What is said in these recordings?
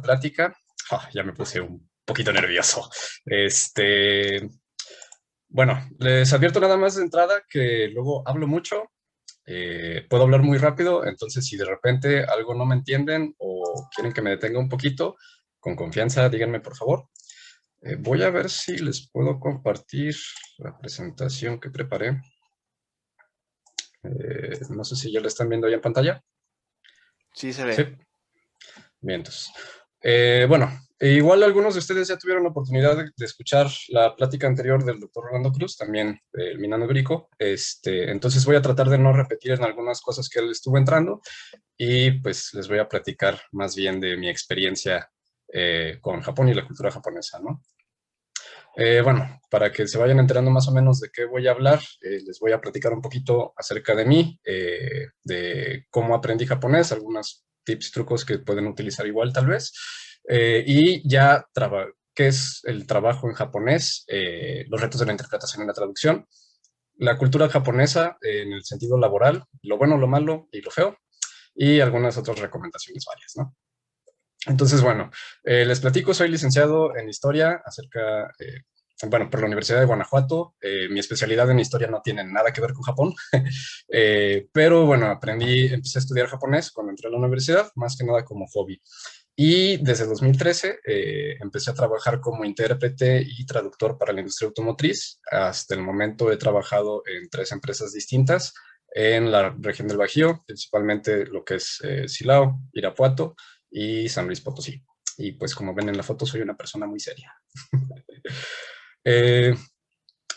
plática. Ya me puse un poquito nervioso. Bueno, les advierto nada más de entrada que luego hablo mucho, puedo hablar muy rápido, entonces si de repente algo no me entienden o quieren que me detenga un poquito, con confianza díganme por favor. Voy a ver si les puedo compartir la presentación que preparé. No sé si ya la están viendo ya en pantalla. Sí, se Sí, ve. bien, entonces. Bueno, igual algunos de ustedes ya tuvieron la oportunidad de escuchar la plática anterior del doctor Rolando Cruz, también del Minano Grico. Entonces voy a tratar de no repetir en algunas cosas que él estuvo entrando y pues les voy a platicar más bien de mi experiencia con Japón y la cultura japonesa, ¿no? Bueno, para que se vayan enterando más o menos de qué voy a hablar, les voy a platicar un poquito acerca de mí, de cómo aprendí japonés, algunos tips y trucos que pueden utilizar igual tal vez, y ya qué es el trabajo en japonés, los retos de la interpretación y la traducción, la cultura japonesa en el sentido laboral, lo bueno, lo malo y lo feo, y algunas otras recomendaciones varias, ¿no? Entonces, bueno, les platico, soy licenciado en historia bueno, por la Universidad de Guanajuato. Mi especialidad en historia no tiene nada que ver con Japón, pero bueno, empecé a estudiar japonés cuando entré a la universidad, más que nada como hobby. Y desde 2013 empecé a trabajar como intérprete y traductor para la industria automotriz. Hasta el momento he trabajado en 3 empresas distintas en la región del Bajío, principalmente lo que es Silao, Irapuato y San Luis Potosí. Y pues como ven en la foto, soy una persona muy seria. Eh,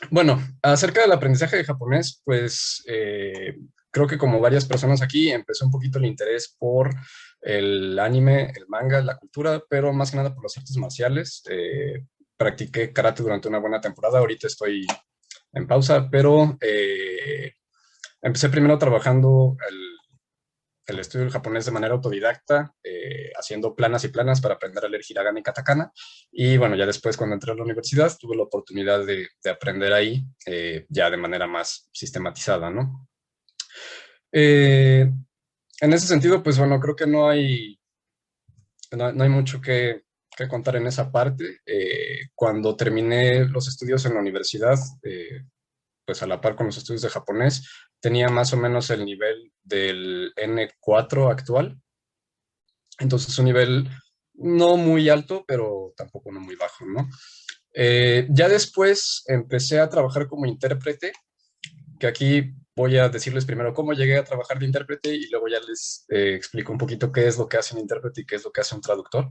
bueno, acerca del aprendizaje de japonés, pues creo que como varias personas aquí, empezó un poquito el interés por el anime, el manga, la cultura, pero más que nada por las artes marciales. Practiqué karate durante una buena temporada, ahorita estoy en pausa, pero empecé primero trabajando el estudio del japonés de manera autodidacta, haciendo planas y planas para aprender a leer hiragana y katakana. Y bueno, ya después cuando entré a la universidad tuve la oportunidad de aprender ahí ya de manera más sistematizada, ¿no? Eh, en ese sentido, pues bueno, creo que no hay mucho que contar en esa parte. Cuando terminé los estudios en la universidad, pues a la par con los estudios de japonés, tenía más o menos el nivel del N4 actual. Entonces, un nivel no muy alto, pero tampoco no muy bajo, ¿no? Ya después empecé a trabajar como intérprete, que aquí voy a decirles primero cómo llegué a trabajar de intérprete y luego ya les explico un poquito qué es lo que hace un intérprete y qué es lo que hace un traductor.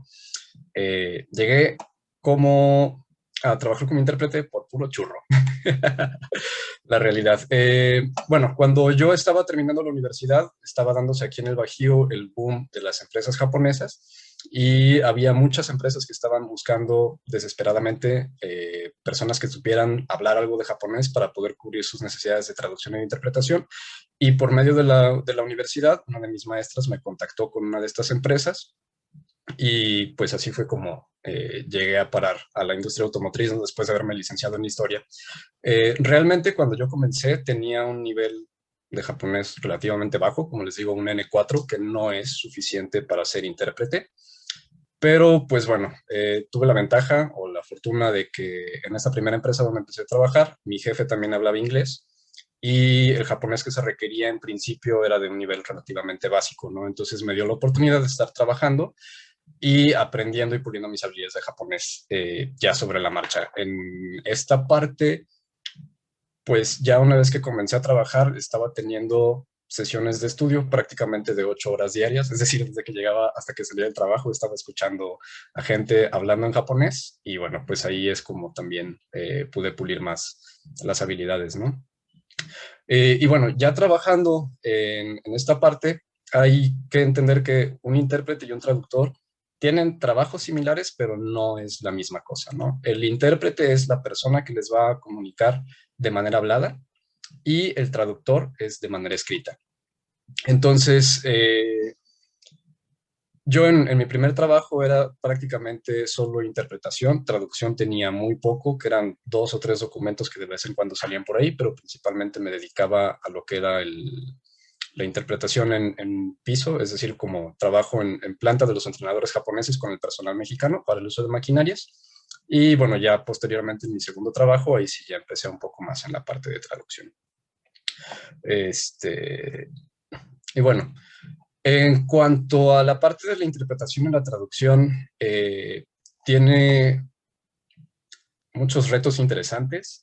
Llegué como a trabajar como intérprete por puro churro, la realidad. Bueno, cuando yo estaba terminando la universidad, estaba dándose aquí en el Bajío el boom de las empresas japonesas y había muchas empresas que estaban buscando desesperadamente personas que supieran hablar algo de japonés para poder cubrir sus necesidades de traducción e interpretación. Y por medio de la universidad, una de mis maestras me contactó con una de estas empresas y pues así fue como llegué a parar a la industria automotriz, ¿no? Después de haberme licenciado en historia. Realmente cuando yo comencé tenía un nivel de japonés relativamente bajo, como les digo, un N4, que no es suficiente para ser intérprete. Pero pues bueno, tuve la ventaja o la fortuna de que en esta primera empresa donde empecé a trabajar, mi jefe también hablaba inglés y el japonés que se requería en principio era de un nivel relativamente básico, ¿no? Entonces me dio la oportunidad de estar trabajando y aprendiendo y puliendo mis habilidades de japonés ya sobre la marcha. En esta parte, pues ya una vez que comencé a trabajar, estaba teniendo sesiones de estudio prácticamente de 8 horas diarias, es decir, desde que llegaba hasta que salía del trabajo estaba escuchando a gente hablando en japonés y bueno, pues ahí es como también pude pulir más las habilidades, ¿no? Y bueno, ya trabajando en esta parte, hay que entender que un intérprete y un traductor tienen trabajos similares, pero no es la misma cosa, ¿no? El intérprete es la persona que les va a comunicar de manera hablada y el traductor es de manera escrita. Entonces, yo en mi primer trabajo era prácticamente solo interpretación, traducción tenía muy poco, que eran 2 o 3 documentos que de vez en cuando salían por ahí, pero principalmente me dedicaba a lo que era la interpretación en piso, es decir, como trabajo en planta de los entrenadores japoneses con el personal mexicano para el uso de maquinarias. Y bueno, ya posteriormente en mi segundo trabajo, ahí sí ya empecé un poco más en la parte de traducción. Este, y bueno, en cuanto a la parte de la interpretación y la traducción, tiene muchos retos interesantes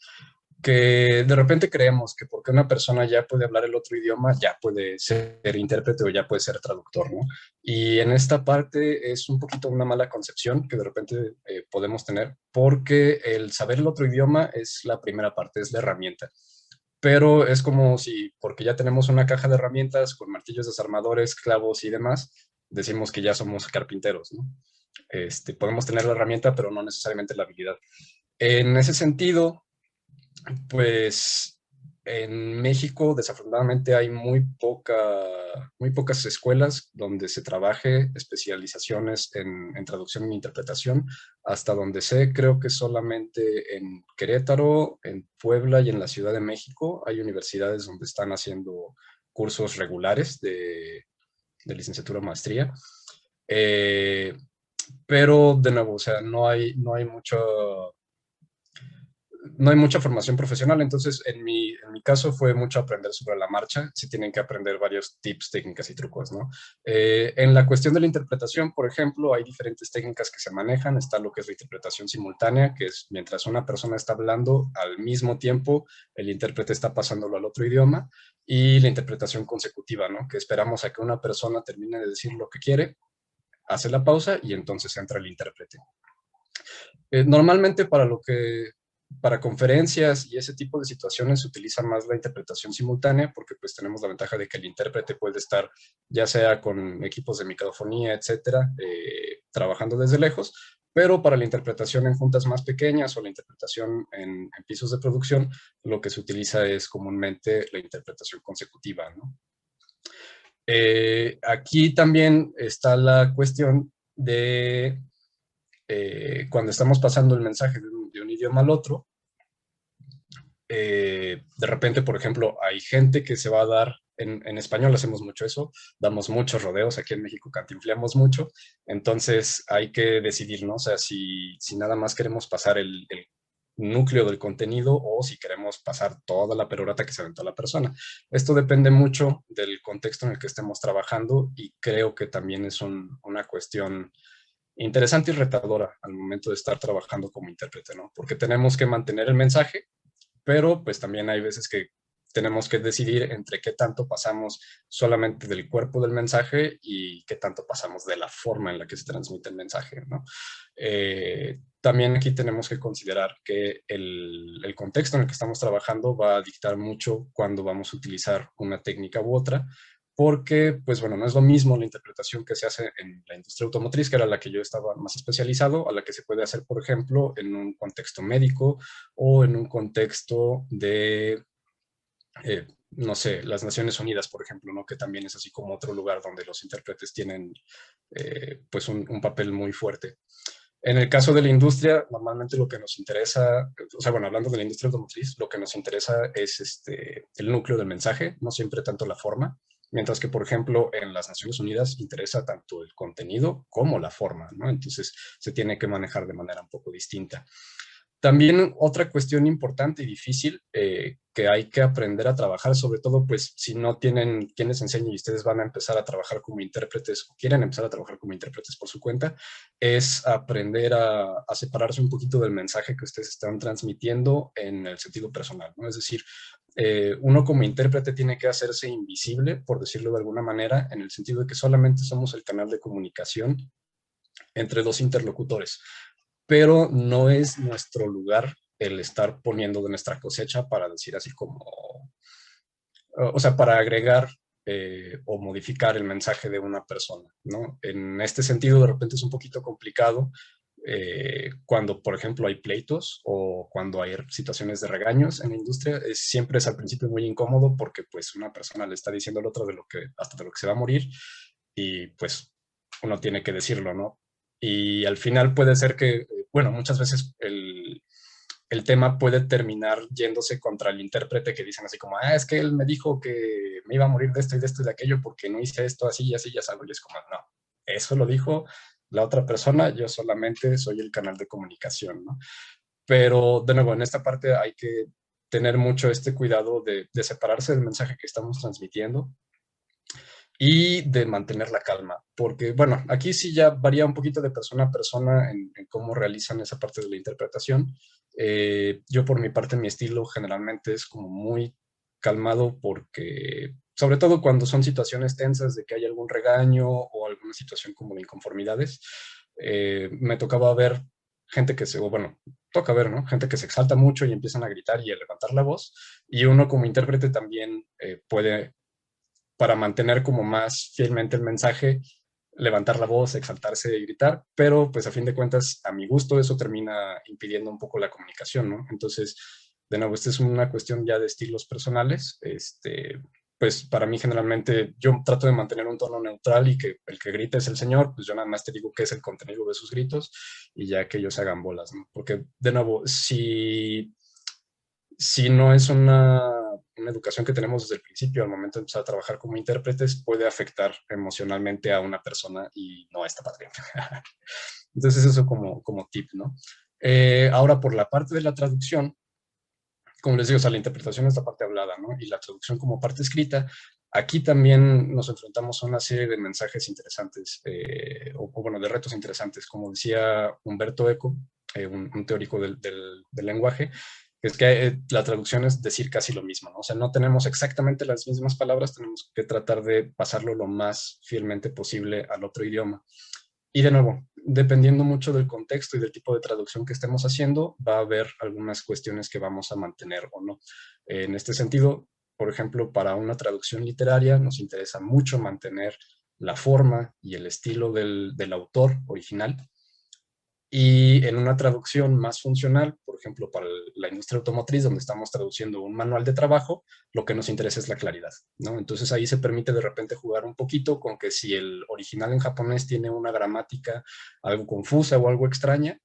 que de repente creemos que porque una persona ya puede hablar el otro idioma, ya puede ser intérprete o ya puede ser traductor, ¿no? Y en esta parte es un poquito una mala concepción que de repente podemos tener, porque el saber el otro idioma es la primera parte, es la herramienta. Pero es como si, porque ya tenemos una caja de herramientas con martillos desarmadores, clavos y demás, decimos que ya somos carpinteros, ¿no? Podemos tener la herramienta, pero no necesariamente la habilidad. En ese sentido, pues en México desafortunadamente hay muy pocas escuelas donde se trabaje especializaciones en traducción e interpretación. Hasta donde sé, creo que solamente en Querétaro, en Puebla y en la Ciudad de México hay universidades donde están haciendo cursos regulares de licenciatura o maestría. Eh, pero de nuevo, o sea, no hay mucha formación profesional, entonces en mi caso fue mucho aprender sobre la marcha, se tienen que aprender varios tips, técnicas y trucos, ¿no? En la cuestión de la interpretación, por ejemplo, hay diferentes técnicas que se manejan, está lo que es la interpretación simultánea, que es mientras una persona está hablando, al mismo tiempo el intérprete está pasándolo al otro idioma, y la interpretación consecutiva, ¿no? Que esperamos a que una persona termine de decir lo que quiere, hace la pausa y entonces entra el intérprete. Normalmente para conferencias y ese tipo de situaciones se utiliza más la interpretación simultánea porque pues tenemos la ventaja de que el intérprete puede estar ya sea con equipos de microfonía, etcétera, trabajando desde lejos, pero para la interpretación en juntas más pequeñas o la interpretación en pisos de producción, lo que se utiliza es comúnmente la interpretación consecutiva, ¿no? Aquí también está la cuestión de cuando estamos pasando el mensaje de un idioma al otro, de repente, por ejemplo, hay gente que se va a dar, en español hacemos mucho eso, damos muchos rodeos, aquí en México cantinfleamos mucho, entonces hay que decidir, ¿no? O sea, si nada más queremos pasar el núcleo del contenido o si queremos pasar toda la perorata que se aventó la persona. Esto depende mucho del contexto en el que estemos trabajando y creo que también es una cuestión interesante y retadora al momento de estar trabajando como intérprete, ¿no? Porque tenemos que mantener el mensaje, pero pues también hay veces que tenemos que decidir entre qué tanto pasamos solamente del cuerpo del mensaje y qué tanto pasamos de la forma en la que se transmite el mensaje, ¿no? También aquí tenemos que considerar que el contexto en el que estamos trabajando va a dictar mucho cuándo vamos a utilizar una técnica u otra, porque, pues bueno, no es lo mismo la interpretación que se hace en la industria automotriz, que era la que yo estaba más especializado, a la que se puede hacer, por ejemplo, en un contexto médico o en un contexto de, no sé, las Naciones Unidas, por ejemplo, ¿no? Que también es así como otro lugar donde los intérpretes tienen, pues, un papel muy fuerte. En el caso de la industria, normalmente lo que nos interesa, o sea, bueno, hablando de la industria automotriz, lo que nos interesa es el núcleo del mensaje, no siempre tanto la forma, mientras que, por ejemplo, en las Naciones Unidas interesa tanto el contenido como la forma, ¿no? Entonces se tiene que manejar de manera un poco distinta. También otra cuestión importante y difícil que hay que aprender a trabajar, sobre todo pues si no tienen quien les enseñe y ustedes van a empezar a trabajar como intérpretes o quieren empezar a trabajar como intérpretes por su cuenta, es aprender a separarse un poquito del mensaje que ustedes están transmitiendo en el sentido personal, ¿no? Es decir, uno como intérprete tiene que hacerse invisible, por decirlo de alguna manera, en el sentido de que solamente somos el canal de comunicación entre dos interlocutores, pero no es nuestro lugar el estar poniendo de nuestra cosecha para decir así como, o sea, para agregar o modificar el mensaje de una persona, ¿no? En este sentido, de repente es un poquito complicado cuando, por ejemplo, hay pleitos o cuando hay situaciones de regaños en la industria, siempre es al principio muy incómodo porque pues una persona le está diciendo al otro de lo que, hasta de lo que se va a morir y pues uno tiene que decirlo, ¿no? Y al final puede ser que, bueno, muchas veces el tema puede terminar yéndose contra el intérprete, que dicen así como, es que él me dijo que me iba a morir de esto y de esto y de aquello porque no hice esto así y así, ya sabes, y es como, no, eso lo dijo la otra persona, yo solamente soy el canal de comunicación, ¿no? Pero, de nuevo, en esta parte hay que tener mucho este cuidado de separarse del mensaje que estamos transmitiendo y de mantener la calma, porque bueno, aquí sí ya varía un poquito de persona a persona en cómo realizan esa parte de la interpretación. Yo por mi parte, mi estilo generalmente es como muy calmado porque, sobre todo cuando son situaciones tensas de que hay algún regaño o alguna situación como de inconformidades, me tocaba ver gente que se, o bueno, toca ver, ¿no? Gente que se exalta mucho y empiezan a gritar y a levantar la voz, y uno como intérprete también puede, para mantener como más fielmente el mensaje, levantar la voz, exaltarse y gritar, pero pues a fin de cuentas, a mi gusto, eso termina impidiendo un poco la comunicación, ¿no? Entonces, de nuevo, esta es una cuestión ya de estilos personales. Pues para mí generalmente yo trato de mantener un tono neutral y que el que grite es el señor, pues yo nada más te digo qué es el contenido de sus gritos y ya que ellos hagan bolas, ¿no? Porque, de nuevo, si no es una educación que tenemos desde el principio, al momento de empezar a trabajar como intérpretes, puede afectar emocionalmente a una persona y no está padre. Entonces eso como tip, ¿no? Ahora, por la parte de la traducción, como les digo, o sea, la interpretación es la parte hablada, ¿no? Y la traducción como parte escrita. Aquí también nos enfrentamos a una serie de mensajes interesantes, o bueno, de retos interesantes, como decía Humberto Eco, un teórico del lenguaje, es que la traducción es decir casi lo mismo, ¿no? O sea, no tenemos exactamente las mismas palabras, tenemos que tratar de pasarlo lo más fielmente posible al otro idioma. Y de nuevo, dependiendo mucho del contexto y del tipo de traducción que estemos haciendo, va a haber algunas cuestiones que vamos a mantener o no. En este sentido, por ejemplo, para una traducción literaria nos interesa mucho mantener la forma y el estilo del autor original, y en una traducción más funcional, por ejemplo, para la industria automotriz, donde estamos traduciendo un manual de trabajo, lo que nos interesa es la claridad, ¿no? Entonces ahí se permite de repente jugar un poquito con que si el original en japonés tiene una gramática algo confusa o algo extraña,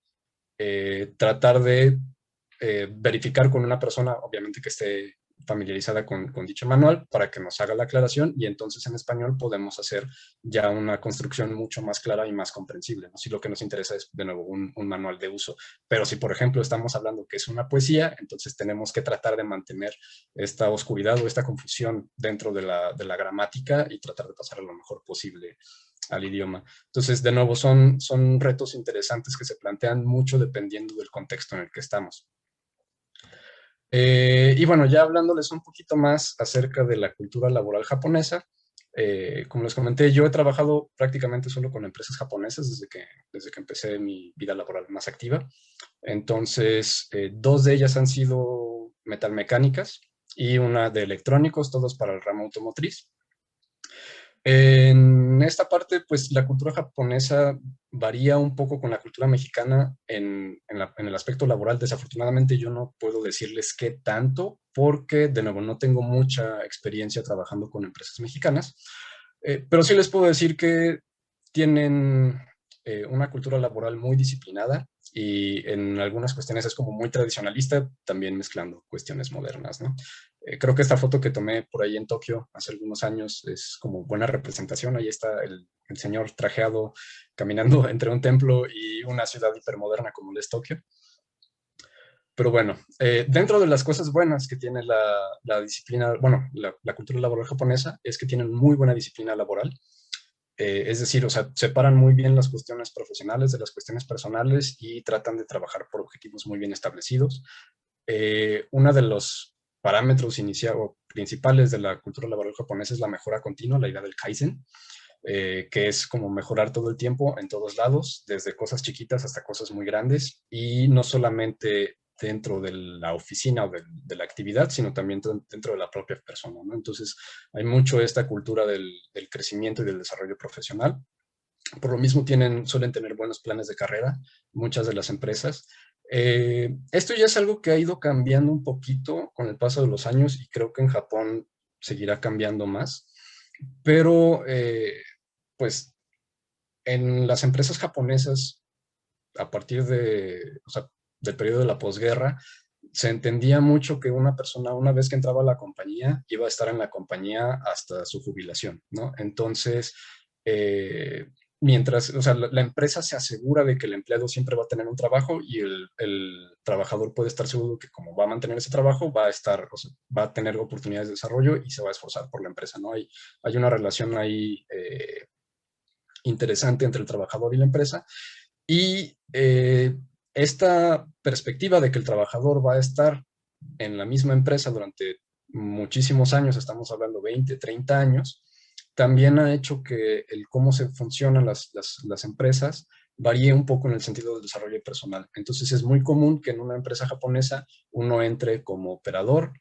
tratar de verificar con una persona, obviamente que esté familiarizada con dicho manual, para que nos haga la aclaración, y entonces en español podemos hacer ya una construcción mucho más clara y más comprensible, ¿no? Si lo que nos interesa es, de nuevo, un manual de uso. Pero si, por ejemplo, estamos hablando que es una poesía, entonces tenemos que tratar de mantener esta oscuridad o esta confusión dentro de la gramática y tratar de pasar lo mejor posible al idioma. Entonces, de nuevo, son retos interesantes que se plantean mucho dependiendo del contexto en el que estamos. Y bueno, ya hablándoles un poquito más acerca de la cultura laboral japonesa, como les comenté, yo he trabajado prácticamente solo con empresas japonesas desde que empecé mi vida laboral más activa. Entonces, dos de ellas han sido metalmecánicas y una de electrónicos, todos para el ramo automotriz. En esta parte, pues la cultura japonesa varía un poco con la cultura mexicana en el aspecto laboral. Desafortunadamente yo no puedo decirles qué tanto, porque de nuevo no tengo mucha experiencia trabajando con empresas mexicanas, pero sí les puedo decir que tienen una cultura laboral muy disciplinada, y en algunas cuestiones es como muy tradicionalista, también mezclando cuestiones modernas, ¿no? Creo que esta foto que tomé por ahí en Tokio hace algunos años es como buena representación. Ahí está el señor trajeado caminando entre un templo y una ciudad hipermoderna como lo es Tokio. Pero bueno, dentro de las cosas buenas que tiene la disciplina, bueno, la cultura laboral japonesa, es que tienen muy buena disciplina laboral. Es decir, o sea, separan muy bien las cuestiones profesionales de las cuestiones personales y tratan de trabajar por objetivos muy bien establecidos. Uno de los parámetros o principales de la cultura laboral japonesa es la mejora continua, la idea del Kaizen, que es como mejorar todo el tiempo en todos lados, desde cosas chiquitas hasta cosas muy grandes, y no solamente dentro de la oficina o de la actividad, sino también dentro de la propia persona, ¿no? Entonces, hay mucho esta cultura del crecimiento y del desarrollo profesional. Por lo mismo suelen tener buenos planes de carrera muchas de las empresas. Esto ya es algo que ha ido cambiando un poquito con el paso de los años, y creo que en Japón seguirá cambiando más. Pero, pues, en las empresas japonesas, a partir de, o sea, del periodo de la posguerra, se entendía mucho que una persona, una vez que entraba a la compañía, iba a estar en la compañía hasta su jubilación, ¿no? Entonces, eh, mientras, o sea, la empresa se asegura de que el empleado siempre va a tener un trabajo y el trabajador puede estar seguro que como va a mantener ese trabajo, va a estar, o sea, va a tener oportunidades de desarrollo y se va a esforzar por la empresa, ¿no? Hay una relación ahí interesante entre el trabajador y la empresa. Y esta perspectiva de que el trabajador va a estar en la misma empresa durante muchísimos años, estamos hablando 20, 30 años, también ha hecho que el cómo se funcionan las empresas varíe un poco en el sentido del desarrollo personal. Entonces es muy común que en una empresa japonesa uno entre como operador,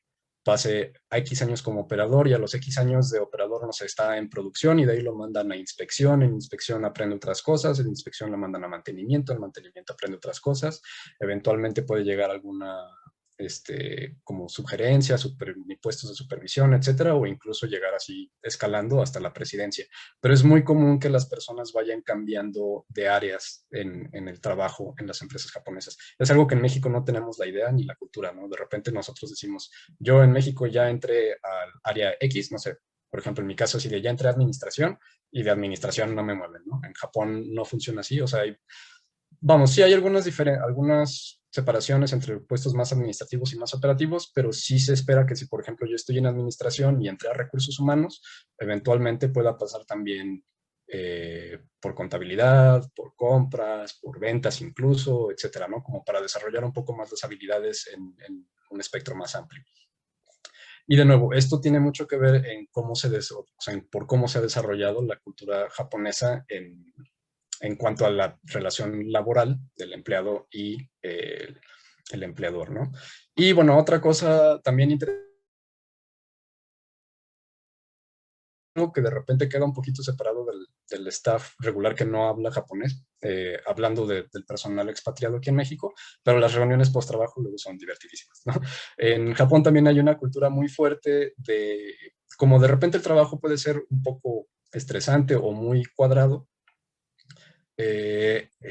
pase X años como operador y a los X años de operador no se está en producción y de ahí lo mandan a inspección, en inspección aprende otras cosas, en inspección lo mandan a mantenimiento, en mantenimiento aprende otras cosas, eventualmente puede llegar alguna como sugerencia, puestos de supervisión, etcétera, o incluso llegar así escalando hasta la presidencia. Pero es muy común que las personas vayan cambiando de áreas en el trabajo en las empresas japonesas. Es algo que en México no tenemos la idea ni la cultura, ¿no? De repente nosotros decimos, yo en México ya entré al área X, no sé, por ejemplo, en mi caso, si de ya entré a administración y de administración no me mueven, ¿no? En Japón no funciona así, o sea, vamos, sí hay algunas separaciones entre puestos más administrativos y más operativos, pero sí se espera que si, por ejemplo, yo estoy en administración y entré a recursos humanos, eventualmente pueda pasar también por contabilidad, por compras, por ventas incluso, etcétera, ¿no? Como para desarrollar un poco más las habilidades en un espectro más amplio. Y de nuevo, esto tiene mucho que ver en cómo o sea, por cómo se ha desarrollado la cultura japonesa en cuanto a la relación laboral del empleado y el empleador, ¿no? Y bueno, otra cosa también interesante que de repente queda un poquito separado del staff regular que no habla japonés, hablando del personal expatriado aquí en México, pero las reuniones post-trabajo luego son divertidísimas, ¿no? En Japón también hay una cultura muy fuerte de, como de repente el trabajo puede ser un poco estresante o muy cuadrado,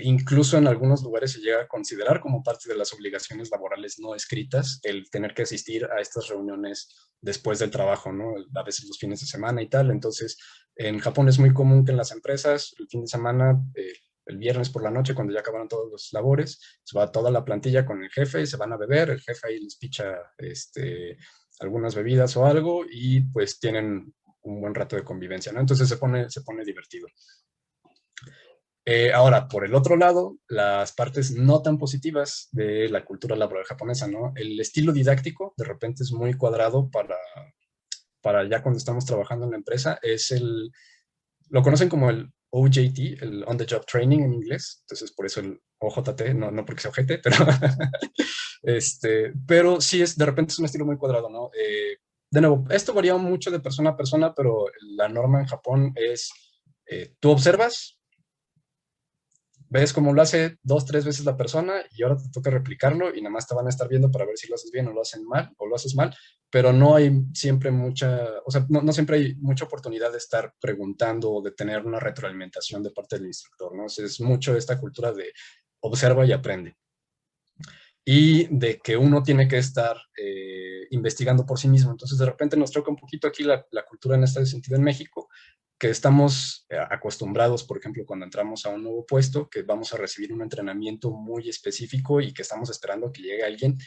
incluso en algunos lugares se llega a considerar como parte de las obligaciones laborales no escritas el tener que asistir a estas reuniones después del trabajo, ¿no? A veces los fines de semana y tal. Entonces, en Japón es muy común que en las empresas el fin de semana, el viernes por la noche, cuando ya acabaron todos los labores, se va toda la plantilla con el jefe y se van a beber. El jefe ahí les picha algunas bebidas o algo y pues tienen un buen rato de convivencia, ¿no? Entonces se pone divertido. Ahora, por el otro lado, las partes no tan positivas de la cultura laboral japonesa, ¿no? El estilo didáctico de repente es muy cuadrado para ya cuando estamos trabajando en la empresa. Lo conocen como el OJT, el On the Job Training en inglés, entonces por eso el OJT, no porque sea ojete, pero, pero sí de repente es un estilo muy cuadrado, ¿no? De nuevo, esto varía mucho de persona a persona, pero la norma en Japón es, tú observas, ves cómo lo hace 2, 3 veces la persona y ahora te toca replicarlo y nada más te van a estar viendo para ver si lo haces bien o lo hacen mal o lo haces mal, pero no hay siempre o sea, no siempre hay mucha oportunidad de estar preguntando o de tener una retroalimentación de parte del instructor, ¿no? O sea, es mucho esta cultura de observa y aprende. Y de que uno tiene que estar investigando por sí mismo. Entonces, de repente nos toca un poquito aquí la cultura en este sentido en México, que estamos acostumbrados, por ejemplo, cuando entramos a un nuevo puesto, que vamos a recibir un entrenamiento muy específico y que estamos esperando que llegue alguien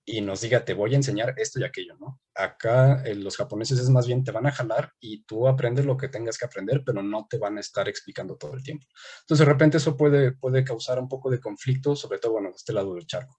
y nos diga, te voy a enseñar esto y aquello, ¿no? Acá los japoneses es más bien, te van a jalar y tú aprendes lo que tengas que aprender, pero no te van a estar explicando todo el tiempo. Entonces, de repente eso puede causar un poco de conflicto, sobre todo, bueno, de este lado del charco.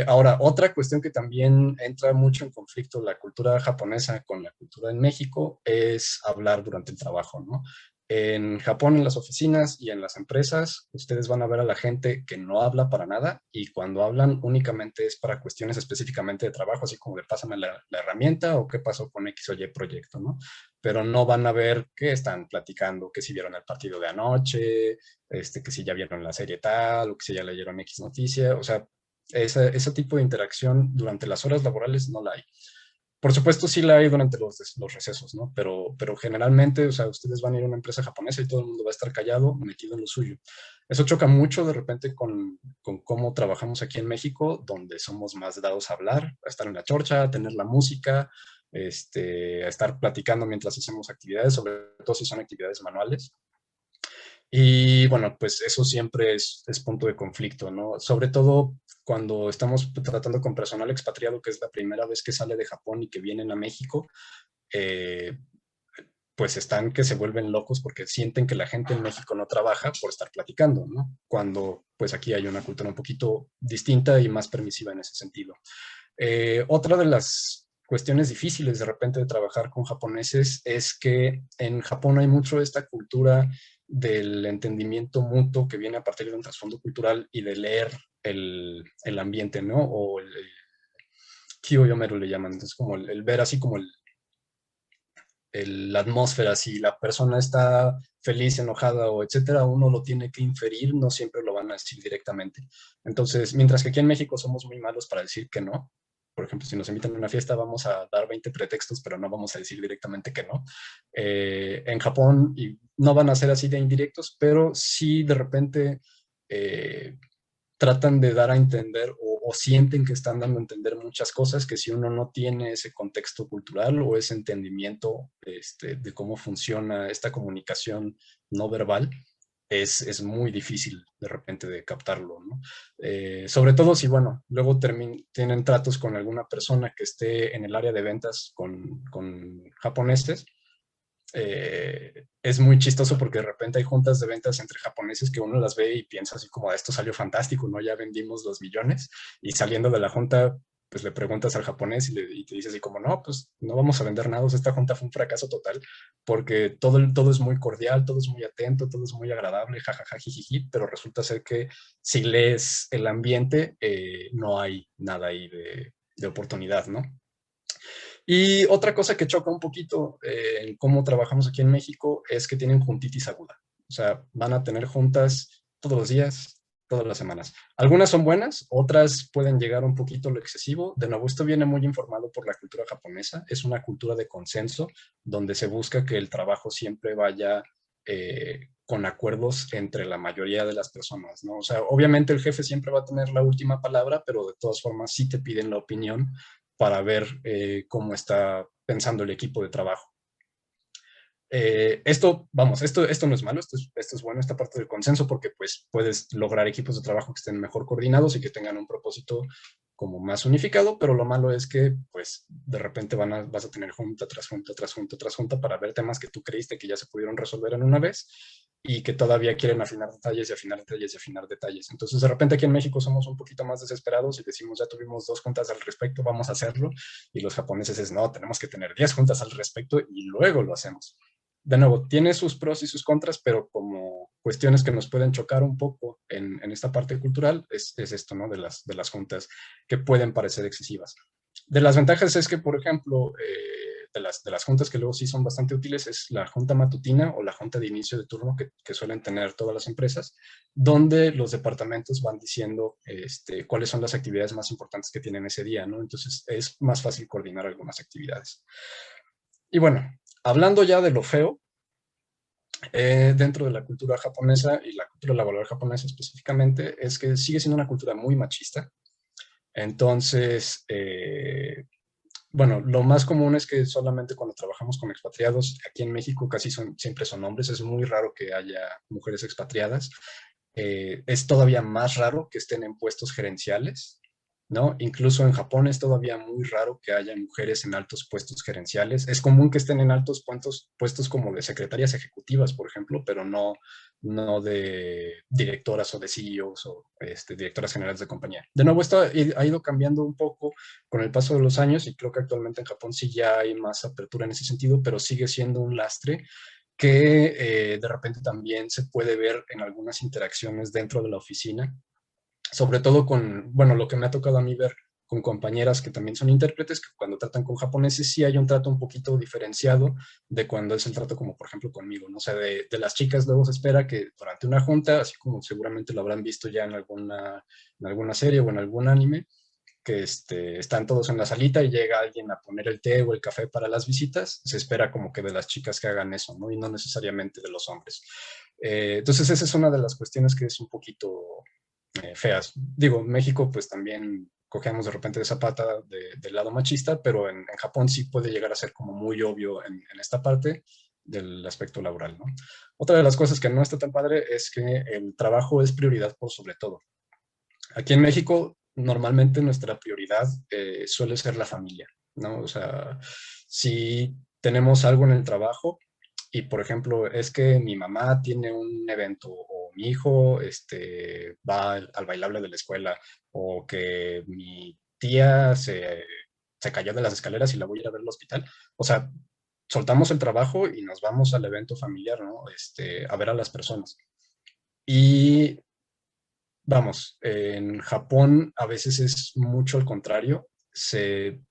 Ahora, otra cuestión que también entra mucho en conflicto la cultura japonesa con la cultura en México es hablar durante el trabajo, ¿no? En Japón, en las oficinas y en las empresas, ustedes van a ver a la gente que no habla para nada y cuando hablan únicamente es para cuestiones específicamente de trabajo, así como de pásame la herramienta o qué pasó con X o Y proyecto, ¿no? Pero no van a ver qué están platicando, que si vieron el partido de anoche, que si ya vieron la serie tal o que si ya leyeron X noticia, o sea, ese tipo de interacción durante las horas laborales no la hay. Por supuesto, sí la hay durante los recesos, ¿no? Pero generalmente, o sea, ustedes van a ir a una empresa japonesa y todo el mundo va a estar callado, metido en lo suyo. Eso choca mucho de repente con cómo trabajamos aquí en México, donde somos más dados a hablar, a estar en la chorcha, a tener la música, a estar platicando mientras hacemos actividades, sobre todo si son actividades manuales. Y bueno, pues eso siempre es punto de conflicto, ¿no? Sobre todo cuando estamos tratando con personal expatriado, que es la primera vez que sale de Japón y que vienen a México, eh, pues están que se vuelven locos porque sienten que la gente en México no trabaja por estar platicando, ¿no? Cuando pues aquí hay una cultura un poquito distinta y más permisiva en ese sentido. Otra de las cuestiones difíciles de repente de trabajar con japoneses es que en Japón hay mucho esta cultura del entendimiento mutuo que viene a partir de un trasfondo cultural y de leer el ambiente, ¿no? O el kyoyomeru le llaman, es como el ver así como la atmósfera, si la persona está feliz, enojada o etcétera, uno lo tiene que inferir, no siempre lo van a decir directamente. Entonces, mientras que aquí en México somos muy malos para decir que no, por ejemplo, si nos invitan a una fiesta vamos a dar 20 pretextos, pero no vamos a decir directamente que no. En Japón y no van a ser así de indirectos, pero sí de repente tratan de dar a entender o sienten que están dando a entender muchas cosas que si uno no tiene ese contexto cultural o ese entendimiento de cómo funciona esta comunicación no verbal, es muy difícil de repente de captarlo, ¿no? Sobre todo si, bueno, luego tienen tratos con alguna persona que esté en el área de ventas con japoneses, es muy chistoso porque de repente hay juntas de ventas entre japoneses que uno las ve y piensa así como, esto salió fantástico, ¿no? Ya vendimos los millones y saliendo de la junta, pues le preguntas al japonés y te dice así como, no, pues no vamos a vender nada, o sea, esta junta fue un fracaso total porque todo es muy cordial, todo es muy atento, todo es muy agradable, jajaja, jijiji, pero resulta ser que si lees el ambiente, no hay nada ahí de oportunidad, ¿no? Y otra cosa que choca un poquito en cómo trabajamos aquí en México es que tienen juntitis aguda. O sea, van a tener juntas todos los días, todas las semanas. Algunas son buenas, otras pueden llegar un poquito a lo excesivo. De nuevo, esto viene muy informado por la cultura japonesa. Es una cultura de consenso donde se busca que el trabajo siempre vaya con acuerdos entre la mayoría de las personas, ¿no? O sea, obviamente el jefe siempre va a tener la última palabra, pero de todas formas sí te piden la opinión para ver cómo está pensando el equipo de trabajo. Esto no es malo, esto es bueno, esta parte del consenso, porque pues puedes lograr equipos de trabajo que estén mejor coordinados y que tengan un propósito como más unificado, pero lo malo es que pues de repente vas a tener junta tras junta, tras junta, tras junta para ver temas que tú creíste que ya se pudieron resolver en una vez y que todavía quieren afinar detalles y afinar detalles y afinar detalles. Entonces de repente aquí en México somos un poquito más desesperados y decimos ya tuvimos 2 juntas al respecto, vamos a hacerlo, y los japoneses es no, tenemos que tener 10 juntas al respecto y luego lo hacemos. De nuevo, tiene sus pros y sus contras, pero como cuestiones que nos pueden chocar un poco en esta parte cultural es esto, ¿no? De las juntas que pueden parecer excesivas. De las ventajas es que, por ejemplo, de las juntas que luego sí son bastante útiles es la junta matutina o la junta de inicio de turno que suelen tener todas las empresas, donde los departamentos van diciendo cuáles son las actividades más importantes que tienen ese día, ¿no? Entonces es más fácil coordinar algunas actividades. Y bueno, hablando ya de lo feo, dentro de la cultura japonesa y la cultura laboral japonesa específicamente, es que sigue siendo una cultura muy machista. Entonces, bueno, lo más común es que solamente cuando trabajamos con expatriados, aquí en México siempre son hombres, es muy raro que haya mujeres expatriadas. Es todavía más raro que estén en puestos gerenciales, ¿no? Incluso en Japón es todavía muy raro que haya mujeres en altos puestos gerenciales. Es común que estén en altos puestos como de secretarias ejecutivas, por ejemplo, pero no de directoras o de CEOs o directoras generales de compañía. De nuevo, esto ha ido cambiando un poco con el paso de los años y creo que actualmente en Japón sí ya hay más apertura en ese sentido, pero sigue siendo un lastre que de repente también se puede ver en algunas interacciones dentro de la oficina, sobre todo con, bueno, lo que me ha tocado a mí ver con compañeras que también son intérpretes, que cuando tratan con japoneses sí hay un trato un poquito diferenciado de cuando es el trato como por ejemplo conmigo, ¿no? O sea, de las chicas luego se espera que durante una junta, así como seguramente lo habrán visto ya en alguna serie o en algún anime, que están todos en la salita y llega alguien a poner el té o el café para las visitas, se espera como que de las chicas que hagan eso, ¿no? Y no necesariamente de los hombres. Entonces esa es una de las cuestiones que es un poquito feas. Digo, México pues también cogemos de repente de esa pata del lado machista, pero en Japón sí puede llegar a ser como muy obvio en esta parte del aspecto laboral, ¿no? Otra de las cosas que no está tan padre es que el trabajo es prioridad por sobre todo. Aquí en México, normalmente nuestra prioridad suele ser la familia, ¿no? O sea, si tenemos algo en el trabajo y, por ejemplo, es que mi mamá tiene un evento o mi hijo va al bailable de la escuela o que mi tía se cayó de las escaleras y la voy a ir a ver al hospital. O sea, soltamos el trabajo y nos vamos al evento familiar, ¿no? A ver a las personas. Y vamos, en Japón a veces es mucho al contrario, se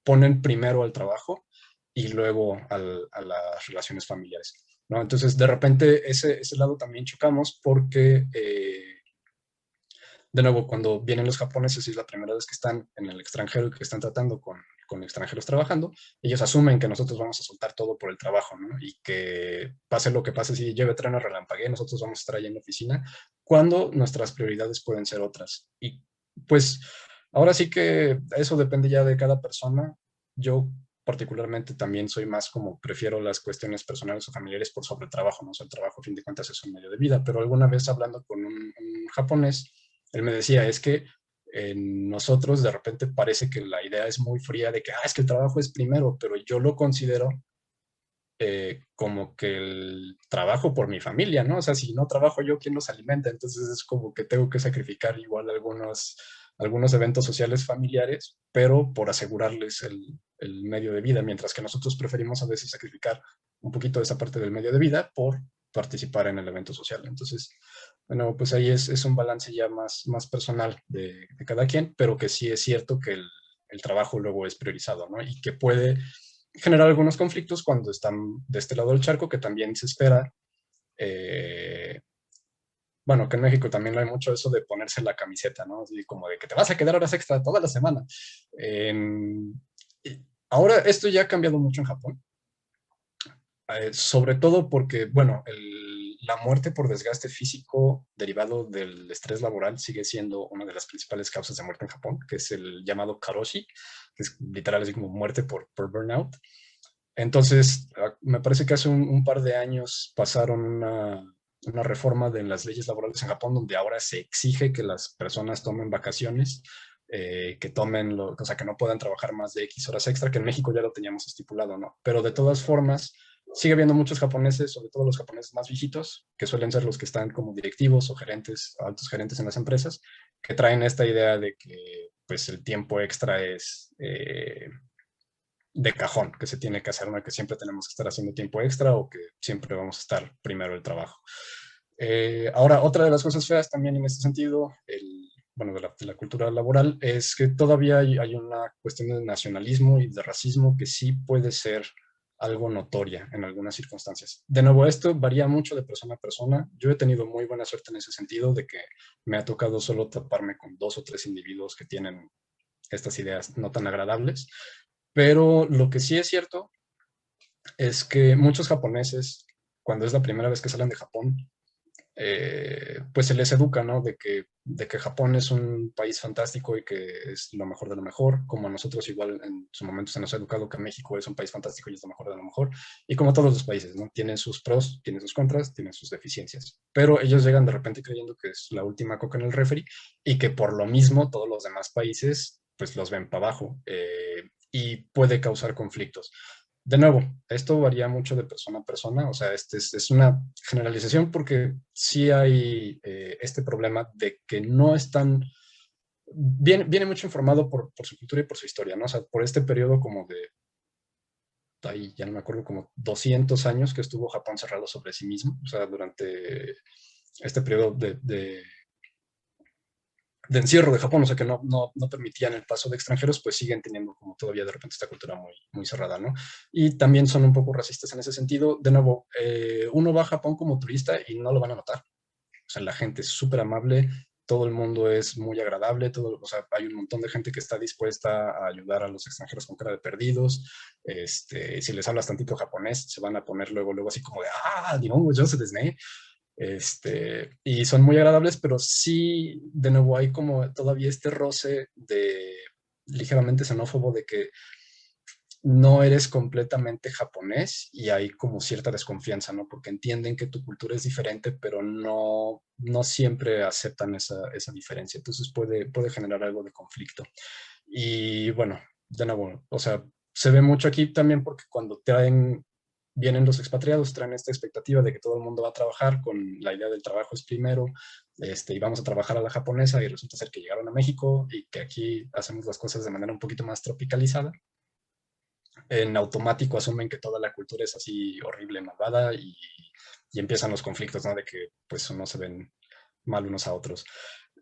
ponen primero al trabajo y luego a las relaciones familiares, ¿no? Entonces, de repente, ese lado también chocamos porque, de nuevo, cuando vienen los japoneses y es la primera vez que están en el extranjero y que están tratando con extranjeros trabajando, ellos asumen que nosotros vamos a soltar todo por el trabajo, ¿no? Y que pase lo que pase, si lleve tren o relampaguee, nosotros vamos a estar ahí en la oficina, cuando nuestras prioridades pueden ser otras. Y pues ahora sí que eso depende ya de cada persona. Yo particularmente también soy más como prefiero las cuestiones personales o familiares por sobre el trabajo, ¿no? O sea, el trabajo a fin de cuentas es un medio de vida, pero alguna vez hablando con un japonés, él me decía, es que nosotros de repente parece que la idea es muy fría de que, es que el trabajo es primero, pero yo lo considero como que el trabajo por mi familia, ¿no? O sea, si no trabajo yo, ¿quién los alimenta? Entonces es como que tengo que sacrificar igual algunos eventos sociales familiares, pero por asegurarles el medio de vida, mientras que nosotros preferimos a veces sacrificar un poquito de esa parte del medio de vida por participar en el evento social. Entonces, bueno, pues ahí es un balance ya más personal de cada quien, pero que sí es cierto que el trabajo luego es priorizado, ¿no? Y que puede generar algunos conflictos cuando están de este lado del charco, que también se espera. eh, bueno, que en México también hay mucho eso de ponerse la camiseta, ¿no? Así como de que te vas a quedar horas extra toda la semana. Ahora esto ya ha cambiado mucho en Japón, sobre todo porque, bueno, la muerte por desgaste físico derivado del estrés laboral sigue siendo una de las principales causas de muerte en Japón, que es el llamado karoshi, que es literal así como muerte por burnout. Entonces, me parece que hace un par de años pasaron una reforma de las leyes laborales en Japón donde ahora se exige que las personas tomen vacaciones, que tomen, o sea, que no puedan trabajar más de X horas extra, que en México ya lo teníamos estipulado, ¿no? Pero de todas formas, sigue habiendo muchos japoneses, sobre todo los japoneses más viejitos, que suelen ser los que están como directivos o gerentes, altos gerentes en las empresas, que traen esta idea de que pues el tiempo extra es de cajón, que se tiene que hacer, ¿no? Que siempre tenemos que estar haciendo tiempo extra o que siempre vamos a estar primero el trabajo. Ahora, otra de las cosas feas también en este sentido, bueno, de la cultura laboral, es que todavía hay una cuestión de nacionalismo y de racismo que sí puede ser algo notoria en algunas circunstancias. De nuevo, esto varía mucho de persona a persona. Yo he tenido muy buena suerte en ese sentido de que me ha tocado solo taparme con 2 o 3 individuos que tienen estas ideas no tan agradables, pero lo que sí es cierto es que muchos japoneses, cuando es la primera vez que salen de Japón, pues se les educa, ¿no? De que Japón es un país fantástico y que es lo mejor de lo mejor, como a nosotros igual en su momento se nos ha educado que México es un país fantástico y es lo mejor de lo mejor, y como todos los países, ¿no? Tienen sus pros, tienen sus contras, tienen sus deficiencias, pero ellos llegan de repente creyendo que es la última coca en el refri y que por lo mismo todos los demás países pues los ven para abajo y puede causar conflictos. De nuevo, esto varía mucho de persona a persona, o sea, es una generalización porque sí hay este problema de que no están, viene mucho informado por su cultura y por su historia, ¿no? O sea, por este periodo como de, ahí ya no me acuerdo, como 200 años que estuvo Japón cerrado sobre sí mismo, o sea, durante este periodo de encierro de Japón, o sea, que no permitían el paso de extranjeros, pues siguen teniendo como todavía de repente esta cultura muy cerrada, ¿no? Y también son un poco racistas en ese sentido. De nuevo, uno va a Japón como turista y no lo van a notar. O sea, la gente es súper amable, todo el mundo es muy agradable, o sea, hay un montón de gente que está dispuesta a ayudar a los extranjeros con cara de perdidos. Si les hablas tantito japonés, se van a poner luego así como de, Nihongo, yo se desne. Y son muy agradables, pero sí, de nuevo, hay como todavía este roce de ligeramente xenófobo de que no eres completamente japonés y hay como cierta desconfianza, ¿no? Porque entienden que tu cultura es diferente, pero no siempre aceptan esa diferencia. Entonces puede generar algo de conflicto. Y bueno, de nuevo, o sea, se ve mucho aquí también porque cuando vienen los expatriados, traen esta expectativa de que todo el mundo va a trabajar con la idea del trabajo es primero, y vamos a trabajar a la japonesa y resulta ser que llegaron a México y que aquí hacemos las cosas de manera un poquito más tropicalizada. En automático asumen que toda la cultura es así horrible, malvada y empiezan los conflictos, ¿no? De que pues no se ven mal unos a otros.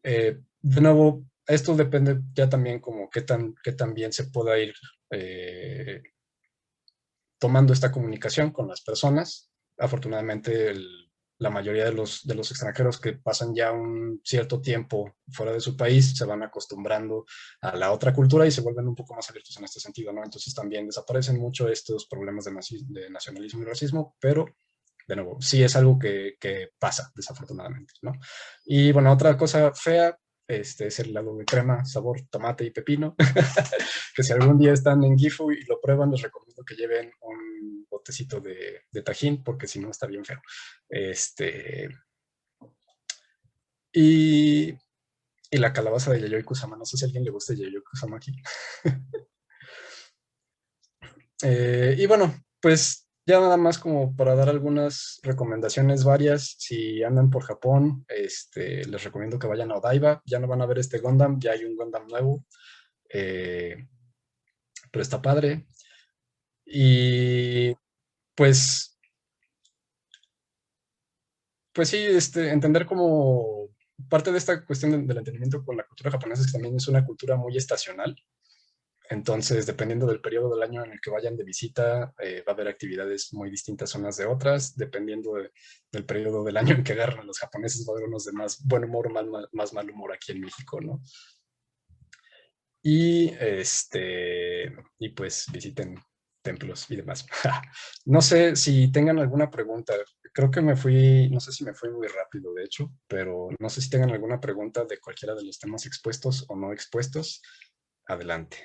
De nuevo, esto depende ya también como qué tan bien se pueda ir tomando esta comunicación con las personas. Afortunadamente, la mayoría de los extranjeros que pasan ya un cierto tiempo fuera de su país se van acostumbrando a la otra cultura y se vuelven un poco más abiertos en este sentido, ¿no? Entonces también desaparecen mucho estos problemas de nacionalismo y racismo, pero de nuevo, sí es algo que pasa, desafortunadamente, ¿no? Y bueno, otra cosa fea es el helado de crema, sabor tomate y pepino, que si algún día están en Gifu y lo prueban, les recomiendo que lleven un botecito de tajín, porque si no está bien feo. Y, y la calabaza de Yayoi Kusama, no sé si a alguien le gusta Yayoi Kusama aquí. Y bueno, pues ya nada más como para dar algunas recomendaciones varias, si andan por Japón, les recomiendo que vayan a Odaiba, ya no van a ver este Gundam, ya hay un Gundam nuevo, eh, pero está padre. Y pues, pues sí, entender como parte de esta cuestión del entendimiento con la cultura japonesa es que también es una cultura muy estacional. Entonces, dependiendo del periodo del año en el que vayan de visita, va a haber actividades muy distintas unas de otras. Dependiendo del periodo del año en que agarran a los japoneses, va a haber unos de más buen humor, más mal humor aquí en México, ¿no? Y, y pues visiten templos y demás. No sé si tengan alguna pregunta. Creo que no sé si me fui muy rápido, de hecho, pero no sé si tengan alguna pregunta de cualquiera de los temas expuestos o no expuestos. Adelante.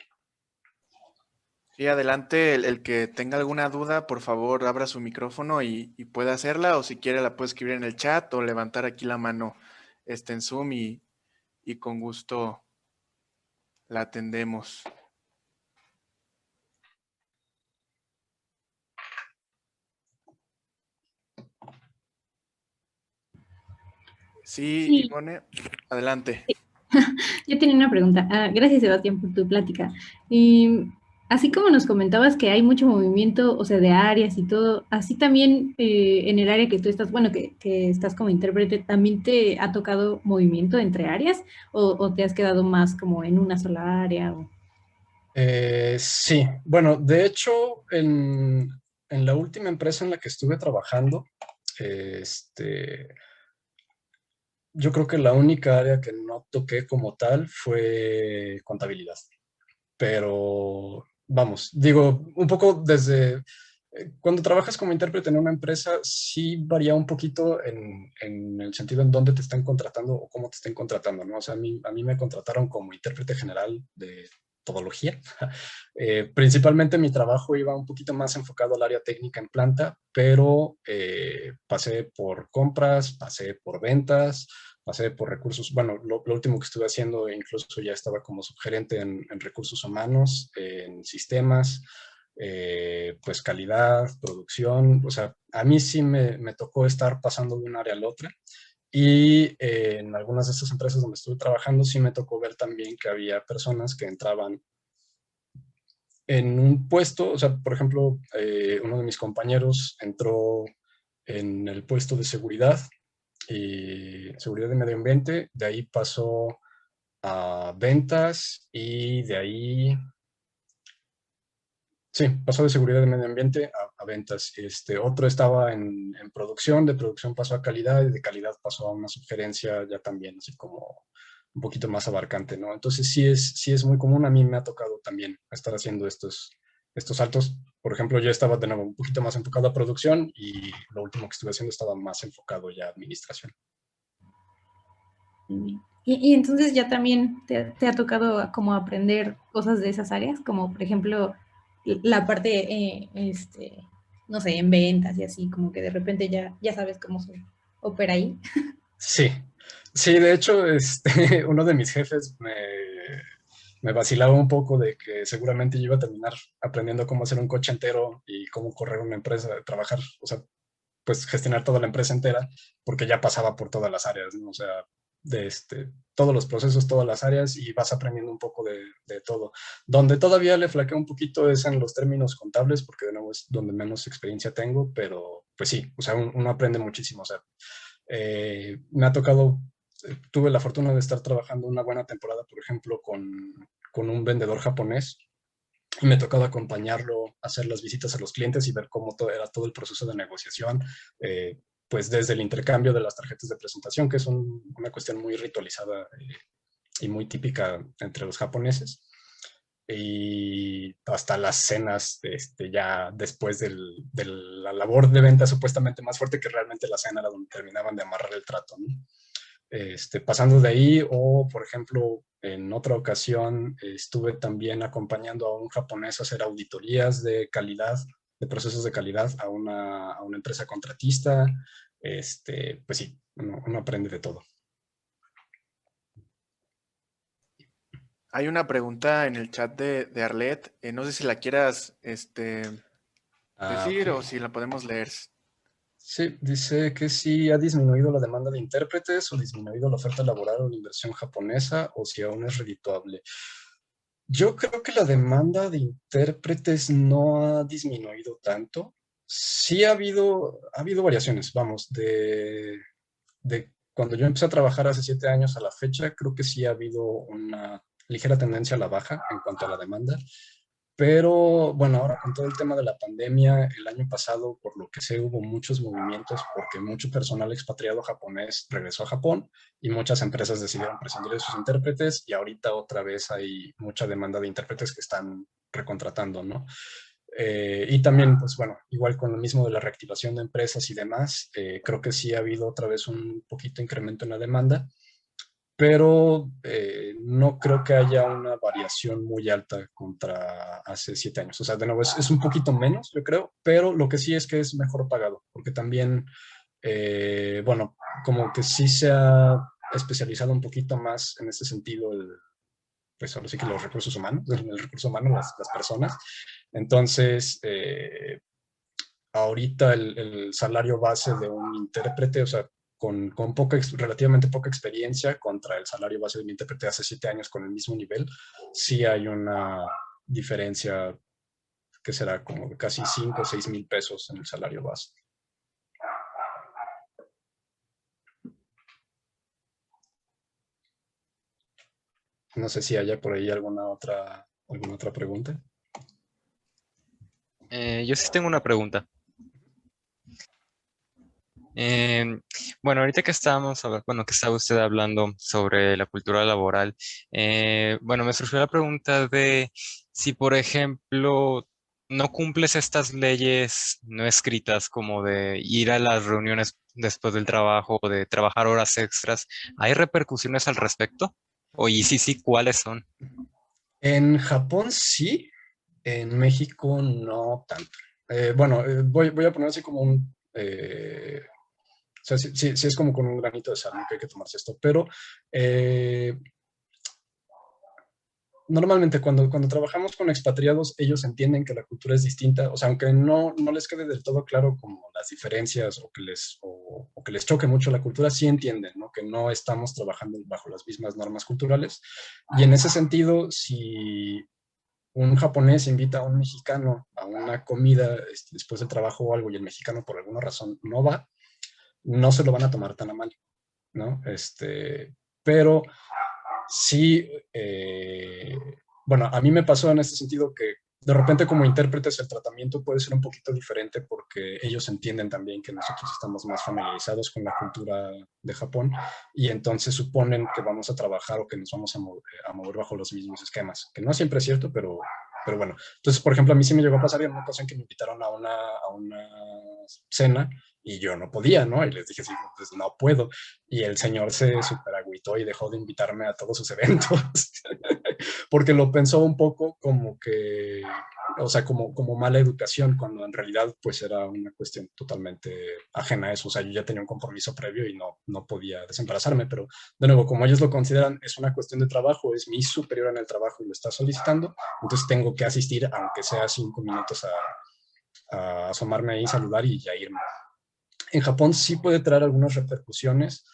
Sí, adelante, el que tenga alguna duda, por favor, abra su micrófono y puede hacerla, o si quiere la puede escribir en el chat o levantar aquí la mano en Zoom y con gusto la atendemos. Sí, Sí, Ivone, adelante. yo tenía una pregunta. Gracias, Sebastián, por tu plática. Y así como nos comentabas que hay mucho movimiento, o sea, de áreas y todo, así también en el área que tú estás, bueno, que estás como intérprete, ¿también te ha tocado movimiento entre áreas o te has quedado más como en una sola área? Sí, bueno, de hecho, en la última empresa en la que estuve trabajando, yo creo que la única área que no toqué como tal fue contabilidad. Pero, vamos, digo, un poco desde, cuando trabajas como intérprete en una empresa, sí varía un poquito en el sentido en dónde te están contratando o cómo te estén contratando, ¿no? O sea, a mí me contrataron como intérprete general de todología. Principalmente mi trabajo iba un poquito más enfocado al área técnica en planta, pero pasé por compras, pasé por ventas, pasé por recursos, bueno, lo último que estuve haciendo, incluso ya estaba como subgerente en recursos humanos, en sistemas, pues calidad, producción, o sea, a mí sí me tocó estar pasando de un área al otra. Y en algunas de estas empresas donde estuve trabajando sí me tocó ver también que había personas que entraban en un puesto, o sea, por ejemplo, uno de mis compañeros entró en el puesto de seguridad y seguridad de medio ambiente, de ahí pasó a ventas y de ahí Sí, pasó de seguridad de medio ambiente a ventas. Otro estaba en producción, de producción pasó a calidad y de calidad pasó a una sugerencia ya también, así como un poquito más abarcante, ¿no? Entonces sí es muy común, a mí me ha tocado también estar haciendo estos saltos. Por ejemplo, yo estaba de nuevo un poquito más enfocado a producción y lo último que estuve haciendo estaba más enfocado ya a administración. Y entonces ya también te ha tocado como aprender cosas de esas áreas, como por ejemplo la parte, no sé, en ventas y así, como que de repente ya sabes cómo se opera ahí. Sí, sí, de hecho, uno de mis jefes me vacilaba un poco de que seguramente yo iba a terminar aprendiendo cómo hacer un coche entero y cómo correr una empresa, trabajar, o sea, pues gestionar toda la empresa entera, porque ya pasaba por todas las áreas, ¿no? O sea, de todos los procesos, todas las áreas y vas aprendiendo un poco de todo. Donde todavía le flaquea un poquito es en los términos contables, porque de nuevo es donde menos experiencia tengo, pero pues sí, o sea, uno aprende muchísimo, o sea, me ha tocado, tuve la fortuna de estar trabajando una buena temporada, por ejemplo, con un vendedor japonés y me ha tocado acompañarlo, hacer las visitas a los clientes y ver cómo era todo el proceso de negociación, pues desde el intercambio de las tarjetas de presentación, que es una cuestión muy ritualizada y muy típica entre los japoneses, y hasta las cenas, ya después de la labor de venta supuestamente más fuerte, que realmente la cena era donde terminaban de amarrar el trato, ¿no? Pasando de ahí, o por ejemplo, en otra ocasión estuve también acompañando a un japonés a hacer auditorías de calidad, de procesos de calidad a una empresa contratista. Pues sí, uno aprende de todo. Hay una pregunta en el chat de Arlet. No sé si la quieras Ah, ok. decir o si la podemos leer. Sí, dice que si ha disminuido la demanda de intérpretes o disminuido la oferta laboral o la inversión japonesa o si aún es redituable. Yo creo que la demanda de intérpretes no ha disminuido tanto. Sí ha habido variaciones, vamos, de cuando yo empecé a trabajar hace 7 años a la fecha, creo que sí ha habido una ligera tendencia a la baja en cuanto a la demanda. Pero bueno, ahora con todo el tema de la pandemia, el año pasado, por lo que sé, hubo muchos movimientos porque mucho personal expatriado japonés regresó a Japón y muchas empresas decidieron prescindir de sus intérpretes y ahorita otra vez hay mucha demanda de intérpretes que están recontratando, ¿no? Y también, pues bueno, igual con lo mismo de la reactivación de empresas y demás, creo que sí ha habido otra vez un poquito incremento en la demanda, pero no creo que haya una variación muy alta contra hace 7 años. O sea, de nuevo, es un poquito menos, yo creo, pero lo que sí es que es mejor pagado, porque también, bueno, como que sí se ha especializado un poquito más en ese sentido pues ahora sí que los recursos humanos, el recurso humano, las personas. Entonces, ahorita el salario base de un intérprete, o sea, con relativamente poca experiencia contra el salario base de un intérprete de hace 7 años con el mismo nivel, sí hay una diferencia que será como de casi 5 o 6 mil pesos en el salario base. No sé si haya por ahí alguna otra pregunta. Yo sí tengo una pregunta. Bueno, ahorita que bueno, que estaba usted hablando sobre la cultura laboral, bueno, me surgió la pregunta de si, por ejemplo, no cumples estas leyes no escritas como de ir a las reuniones después del trabajo o de trabajar horas extras, ¿hay repercusiones al respecto? O y sí, sí, ¿cuáles son? En Japón sí, en México no tanto. Bueno, voy a poner así como o sea, sí, sí es como con un granito de sal, ¿no? Que hay que tomarse esto, pero normalmente cuando trabajamos con expatriados, ellos entienden que la cultura es distinta, o sea, aunque no les quede del todo claro como las diferencias o que les choque mucho la cultura, sí entienden, ¿no? Que no estamos trabajando bajo las mismas normas culturales. Y en ese sentido, si un japonés invita a un mexicano a una comida después del trabajo o algo y el mexicano por alguna razón no va, no se lo van a tomar tan a mal, ¿no? Pero sí, bueno, a mí me pasó en este sentido que De repente como intérpretes el tratamiento puede ser un poquito diferente porque ellos entienden también que nosotros estamos más familiarizados con la cultura de Japón y entonces suponen que vamos a trabajar o que nos vamos a mover bajo los mismos esquemas, que no siempre es cierto, pero bueno. Entonces, por ejemplo, a mí sí me llegó a pasar en una ocasión que me invitaron a una cena y yo no podía, ¿no? Y les dije, sí, pues no puedo. Y el señor se super agüitó y dejó de invitarme a todos sus eventos, porque lo pensó un poco como que, o sea, como mala educación, cuando en realidad pues era una cuestión totalmente ajena a eso. O sea, yo ya tenía un compromiso previo y no podía desembarazarme, pero de nuevo, como ellos lo consideran, es una cuestión de trabajo, es mi superior en el trabajo y lo está solicitando, entonces tengo que asistir, aunque sea 5 minutos a asomarme ahí, saludar y ya irme. En Japón sí puede traer algunas repercusiones,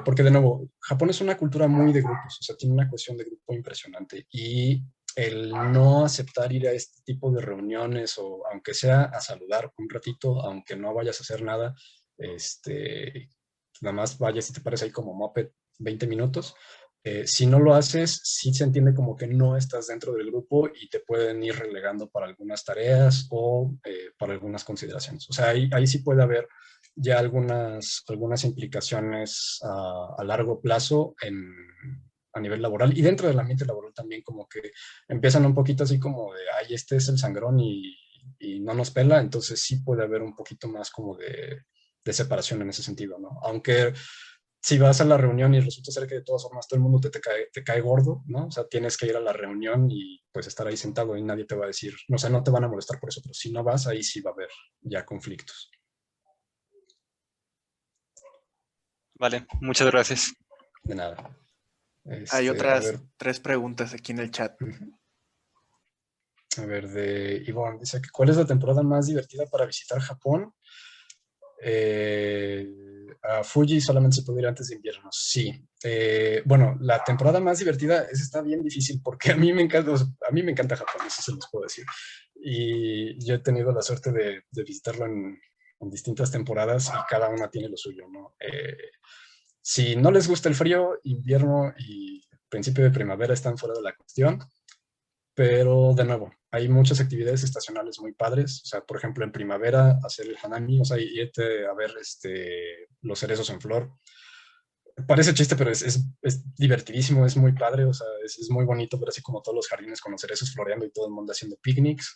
porque de nuevo, Japón es una cultura muy de grupos, o sea, tiene una cuestión de grupo impresionante y el no aceptar ir a este tipo de reuniones o aunque sea a saludar un ratito, aunque no vayas a hacer nada, nada más vayas y te pares ahí como moped 20 minutos. Si no lo haces, sí se entiende como que no estás dentro del grupo y te pueden ir relegando para algunas tareas o para algunas consideraciones. O sea, ahí sí puede haber ya algunas implicaciones a largo plazo a nivel laboral y dentro del ambiente laboral también como que empiezan un poquito así como de, ay, este es el sangrón y no nos pela, entonces sí puede haber un poquito más como de separación en ese sentido, ¿no? Aunque si vas a la reunión y resulta ser que de todas formas todo el mundo te cae gordo, ¿no? O sea, tienes que ir a la reunión y pues estar ahí sentado y nadie te va a decir, no sé, no te van a molestar por eso, pero si no vas, ahí sí va a haber ya conflictos. Vale, muchas gracias. De nada. Hay A otras ver, 3 preguntas aquí en el chat. a ver, de Ivonne, dice que ¿cuál es la temporada más divertida para visitar Japón? A Fuji solamente se puede ir antes de invierno, sí. Bueno, la temporada más divertida está bien difícil porque a mí me encanta, a mí me encanta Japón, eso se los puedo decir. Y yo he tenido la suerte de visitarlo en distintas temporadas y cada una tiene lo suyo, ¿no? Si no les gusta el frío, invierno y principio de primavera están fuera de la cuestión. Pero de nuevo, hay muchas actividades estacionales muy padres. O sea, por ejemplo, en primavera hacer el hanami, o sea, irte a ver los cerezos en flor. Parece chiste, pero es divertidísimo, es muy padre, o sea, es muy bonito ver así como todos los jardines con los cerezos floreando y todo el mundo haciendo picnics.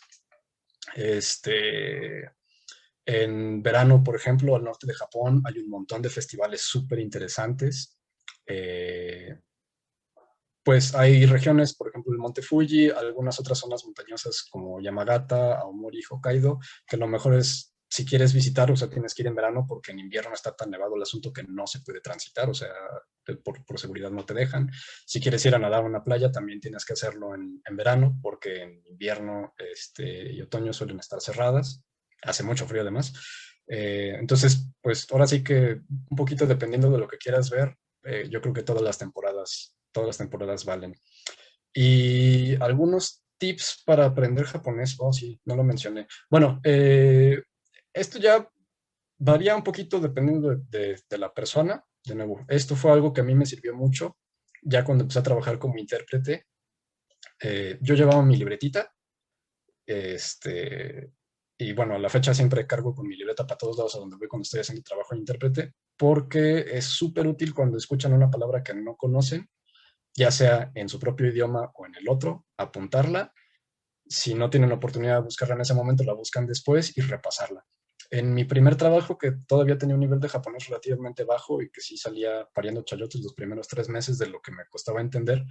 En verano, por ejemplo, al norte de Japón hay un montón de festivales súper interesantes. Pues hay regiones, por ejemplo, el Monte Fuji, algunas otras zonas montañosas como Yamagata, Aomori, Hokkaido, que lo mejor es, si quieres visitar, o sea, tienes que ir en verano porque en invierno está tan nevado el asunto que no se puede transitar, o sea, por seguridad no te dejan. Si quieres ir a nadar a una playa, también tienes que hacerlo en verano porque en invierno y otoño suelen estar cerradas. Hace mucho frío además. Entonces, pues ahora sí que un poquito dependiendo de lo que quieras ver, yo creo que todas las temporadas valen. Y algunos tips para aprender japonés, oh sí, no lo mencioné. Bueno, esto ya varía un poquito dependiendo de la persona. De nuevo, esto fue algo que a mí me sirvió mucho ya cuando empecé a trabajar como intérprete. Yo llevaba mi libretita, y bueno, a la fecha siempre cargo con mi libreta para todos lados a donde voy cuando estoy haciendo trabajo de intérprete, porque es súper útil cuando escuchan una palabra que no conocen, ya sea en su propio idioma o en el otro, apuntarla. Si no tienen la oportunidad de buscarla en ese momento, la buscan después y repasarla. En mi primer trabajo, que todavía tenía un nivel de japonés relativamente bajo y que sí salía pariendo chayotes los primeros 3 meses de lo que me costaba entender,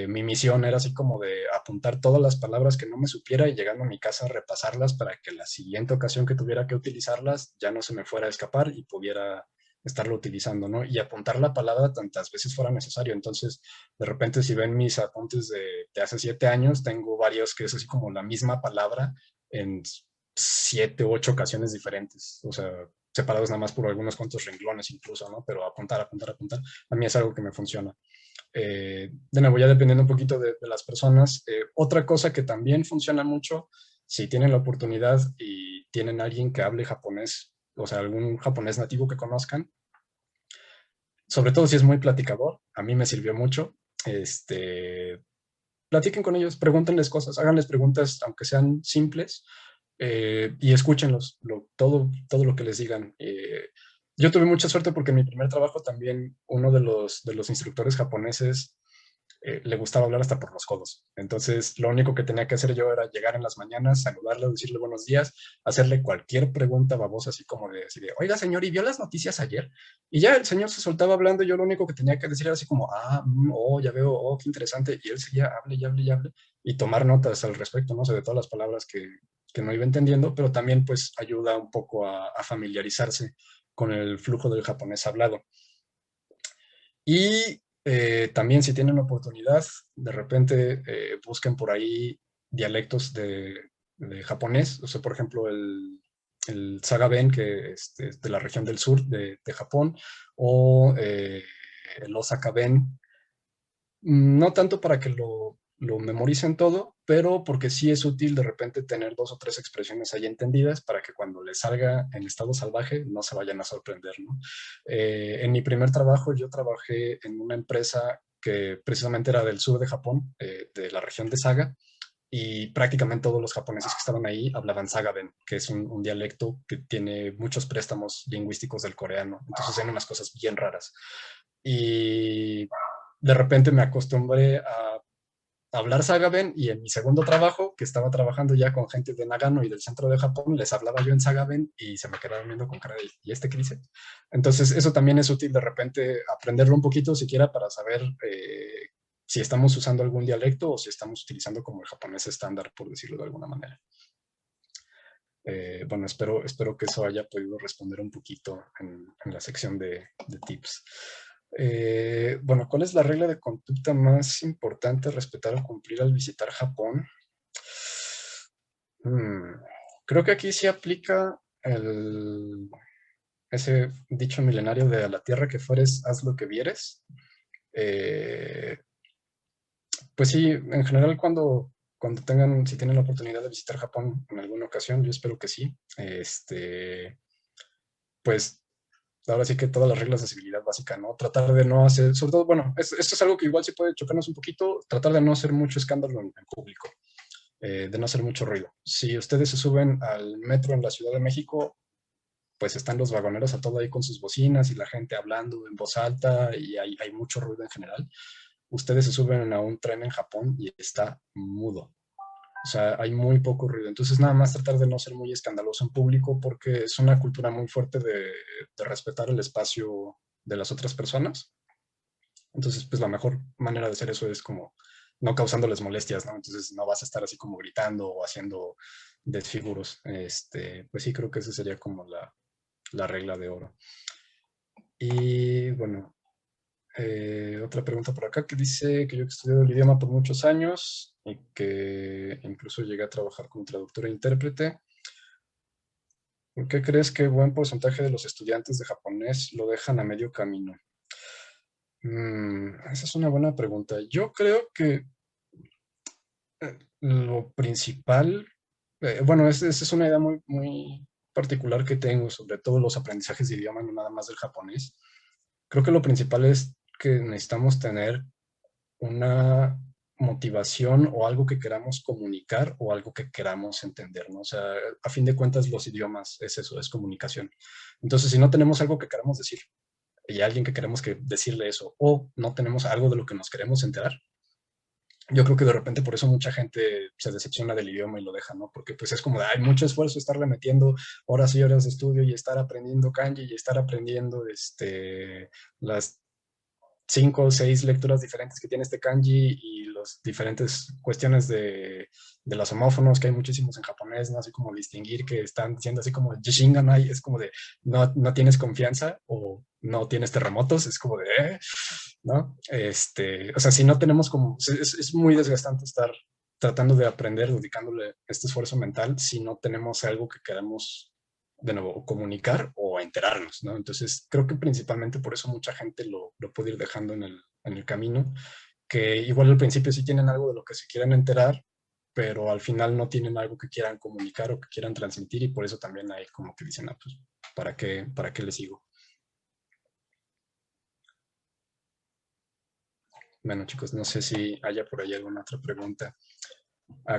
mi misión era así como de apuntar todas las palabras que no me supiera y llegando a mi casa repasarlas para que la siguiente ocasión que tuviera que utilizarlas ya no se me fuera a escapar y pudiera estarlo utilizando, ¿no? Y apuntar la palabra tantas veces fuera necesario. Entonces, de repente, si ven mis apuntes de hace 7 años, tengo varios que es así como la misma palabra en 7 u 8 ocasiones diferentes. O sea, separados nada más por algunos cuantos renglones incluso, ¿no? Pero apuntar, apuntar, apuntar, a mí es algo que me funciona. De nuevo, ya dependiendo un poquito de las personas. Otra cosa que también funciona mucho, si tienen la oportunidad y tienen alguien que hable japonés, o sea, algún japonés nativo que conozcan, sobre todo si es muy platicador, a mí me sirvió mucho. platiquen con ellos, pregúntenles cosas, háganles preguntas, aunque sean simples, y escúchenlos, todo lo que les digan. Yo tuve mucha suerte porque en mi primer trabajo también uno de los instructores japoneses le gustaba hablar hasta por los codos. Entonces, lo único que tenía que hacer yo era llegar en las mañanas, saludarle, decirle buenos días, hacerle cualquier pregunta babosa, así de, oiga, señor, ¿y vio las noticias ayer? Y ya el señor se soltaba hablando y yo lo único que tenía que decir era así como, oh, ya veo, oh, qué interesante. Y él seguía, hable y hable y hable, y tomar notas al respecto, no sé, de todas las palabras que no iba entendiendo, pero también pues ayuda un poco a familiarizarse con el flujo del japonés hablado. Y también si tienen oportunidad, de repente busquen por ahí dialectos de japonés. O sea, por ejemplo, el Sagaben, que es de la región del sur de Japón, o el Osaka-ben. No tanto para que lo memoricen todo, pero porque sí es útil de repente tener 2 o 3 expresiones ahí entendidas para que cuando les salga en estado salvaje no se vayan a sorprender, ¿no? En mi primer trabajo yo trabajé en una empresa que precisamente era del sur de Japón, de la región de Saga, y prácticamente todos los japoneses que estaban ahí hablaban Sagaben, que es un dialecto que tiene muchos préstamos lingüísticos del coreano, entonces eran unas cosas bien raras. Y de repente me acostumbré a hablar Sagaben, y en mi segundo trabajo, que estaba trabajando ya con gente de Nagano y del centro de Japón, les hablaba yo en Sagaben y se me quedaban viendo con cara de, ¿y este qué dice? Entonces eso también es útil de repente aprenderlo un poquito siquiera para saber si estamos usando algún dialecto o si estamos utilizando como el japonés estándar, por decirlo de alguna manera. Bueno, espero que eso haya podido responder un poquito en la sección de tips. Bueno, ¿cuál es la regla de conducta más importante a respetar o cumplir al visitar Japón? Creo que aquí sí aplica ese dicho milenario de a la tierra que fueres, haz lo que vieres. Pues sí, en general si tienen la oportunidad de visitar Japón en alguna ocasión, yo espero que sí. Pues ahora sí que todas las reglas de civilidad básica, ¿no? Tratar de no hacer, sobre todo, bueno, esto es algo que igual sí puede chocarnos un poquito, tratar de no hacer mucho escándalo en público, de no hacer mucho ruido. Si ustedes se suben al metro en la Ciudad de México, pues están los vagoneros a todo ahí con sus bocinas y la gente hablando en voz alta y hay mucho ruido en general. Ustedes se suben a un tren en Japón y está mudo. O sea, hay muy poco ruido. Entonces, nada más tratar de no ser muy escandaloso en público porque es una cultura muy fuerte de respetar el espacio de las otras personas. Entonces, pues la mejor manera de hacer eso es como no causándoles molestias, ¿no? Entonces, no vas a estar así como gritando o haciendo desfiguros. Pues sí, creo que esa sería como la regla de oro. Y bueno, otra pregunta por acá que dice que yo he estudiado el idioma por muchos años y que incluso llegué a trabajar como traductor e intérprete. ¿Por qué crees que buen porcentaje de los estudiantes de japonés lo dejan a medio camino? Esa es una buena pregunta. Yo creo que lo principal, bueno, esa es una idea muy, muy particular que tengo sobre todos los aprendizajes de idioma, no nada más del japonés. Creo que lo principal es que necesitamos tener una motivación o algo que queramos comunicar o algo que queramos entender, ¿no? O sea, a fin de cuentas los idiomas es eso, es comunicación. Entonces, si no tenemos algo que queramos decir y alguien que queremos decirle eso, o no tenemos algo de lo que nos queremos enterar, yo creo que de repente por eso mucha gente se decepciona del idioma y lo deja, ¿no? Porque pues es como de, hay mucho esfuerzo estarle metiendo horas y horas de estudio y estar aprendiendo kanji y estar aprendiendo las 5 o 6 lecturas diferentes que tiene este kanji y las diferentes cuestiones de los homófonos, que hay muchísimos en japonés, ¿no? Así como distinguir que están diciendo así como Jishinganai, es como de no tienes confianza o no tienes terremotos, es como de, ¿no? O sea, si no tenemos como, es muy desgastante estar tratando de aprender, dedicándole este esfuerzo mental, si no tenemos algo que queramos de nuevo, comunicar o enterarnos, ¿no? Entonces, creo que principalmente por eso mucha gente lo puede ir dejando en el camino, que igual al principio sí tienen algo de lo que se quieren enterar, pero al final no tienen algo que quieran comunicar o que quieran transmitir y por eso también hay como que dicen, pues, ¿para qué le sigo? Bueno, chicos, no sé si haya por ahí alguna otra pregunta.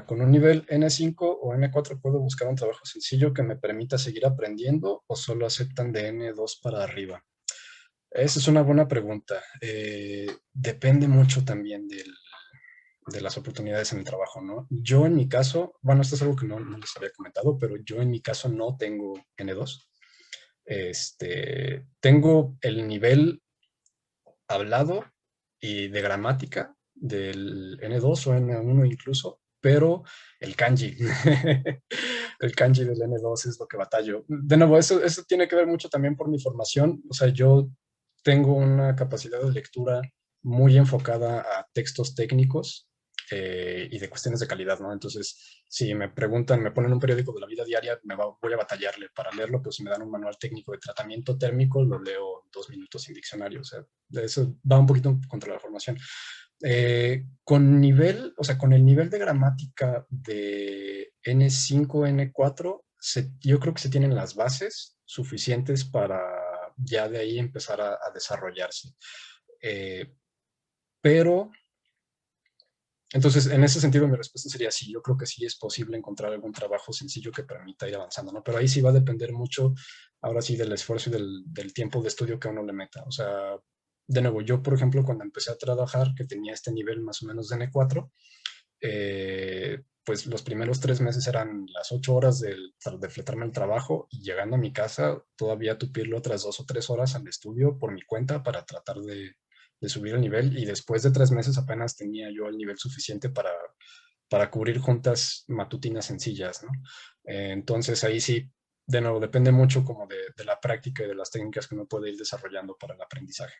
¿Con un nivel N5 o N4 puedo buscar un trabajo sencillo que me permita seguir aprendiendo o solo aceptan de N2 para arriba? Esa es una buena pregunta. Depende mucho también de las oportunidades en el trabajo, ¿no? Yo en mi caso, bueno, esto es algo que no les había comentado, pero yo en mi caso no tengo N2. Tengo el nivel hablado y de gramática del N2 o N1 incluso, pero el kanji, el kanji del N2 es lo que batallo. De nuevo, eso tiene que ver mucho también por mi formación. O sea, yo tengo una capacidad de lectura muy enfocada a textos técnicos y de cuestiones de calidad, ¿no? Entonces, si me preguntan, me ponen un periódico de la vida diaria, voy a batallarle para leerlo, pero si me dan un manual técnico de tratamiento térmico, lo leo en 2 minutos sin diccionario. O sea, eso va un poquito contra la formación. O sea, con el nivel de gramática de N5, N4, yo creo que se tienen las bases suficientes para ya de ahí empezar a desarrollarse. Pero, entonces, en ese sentido, mi respuesta sería sí, yo creo que sí es posible encontrar algún trabajo sencillo que permita ir avanzando, ¿no? Pero ahí sí va a depender mucho, ahora sí, del esfuerzo y del tiempo de estudio que uno le meta. O sea, de nuevo, yo, por ejemplo, cuando empecé a trabajar, que tenía este nivel más o menos de N4, pues los primeros 3 meses eran las 8 horas de fletarme al trabajo y llegando a mi casa todavía tupirlo otras 2 o 3 horas al estudio por mi cuenta para tratar de subir el nivel y después de 3 meses apenas tenía yo el nivel suficiente para cubrir juntas matutinas sencillas, ¿no? Entonces ahí sí, de nuevo, depende mucho como de la práctica y de las técnicas que uno puede ir desarrollando para el aprendizaje.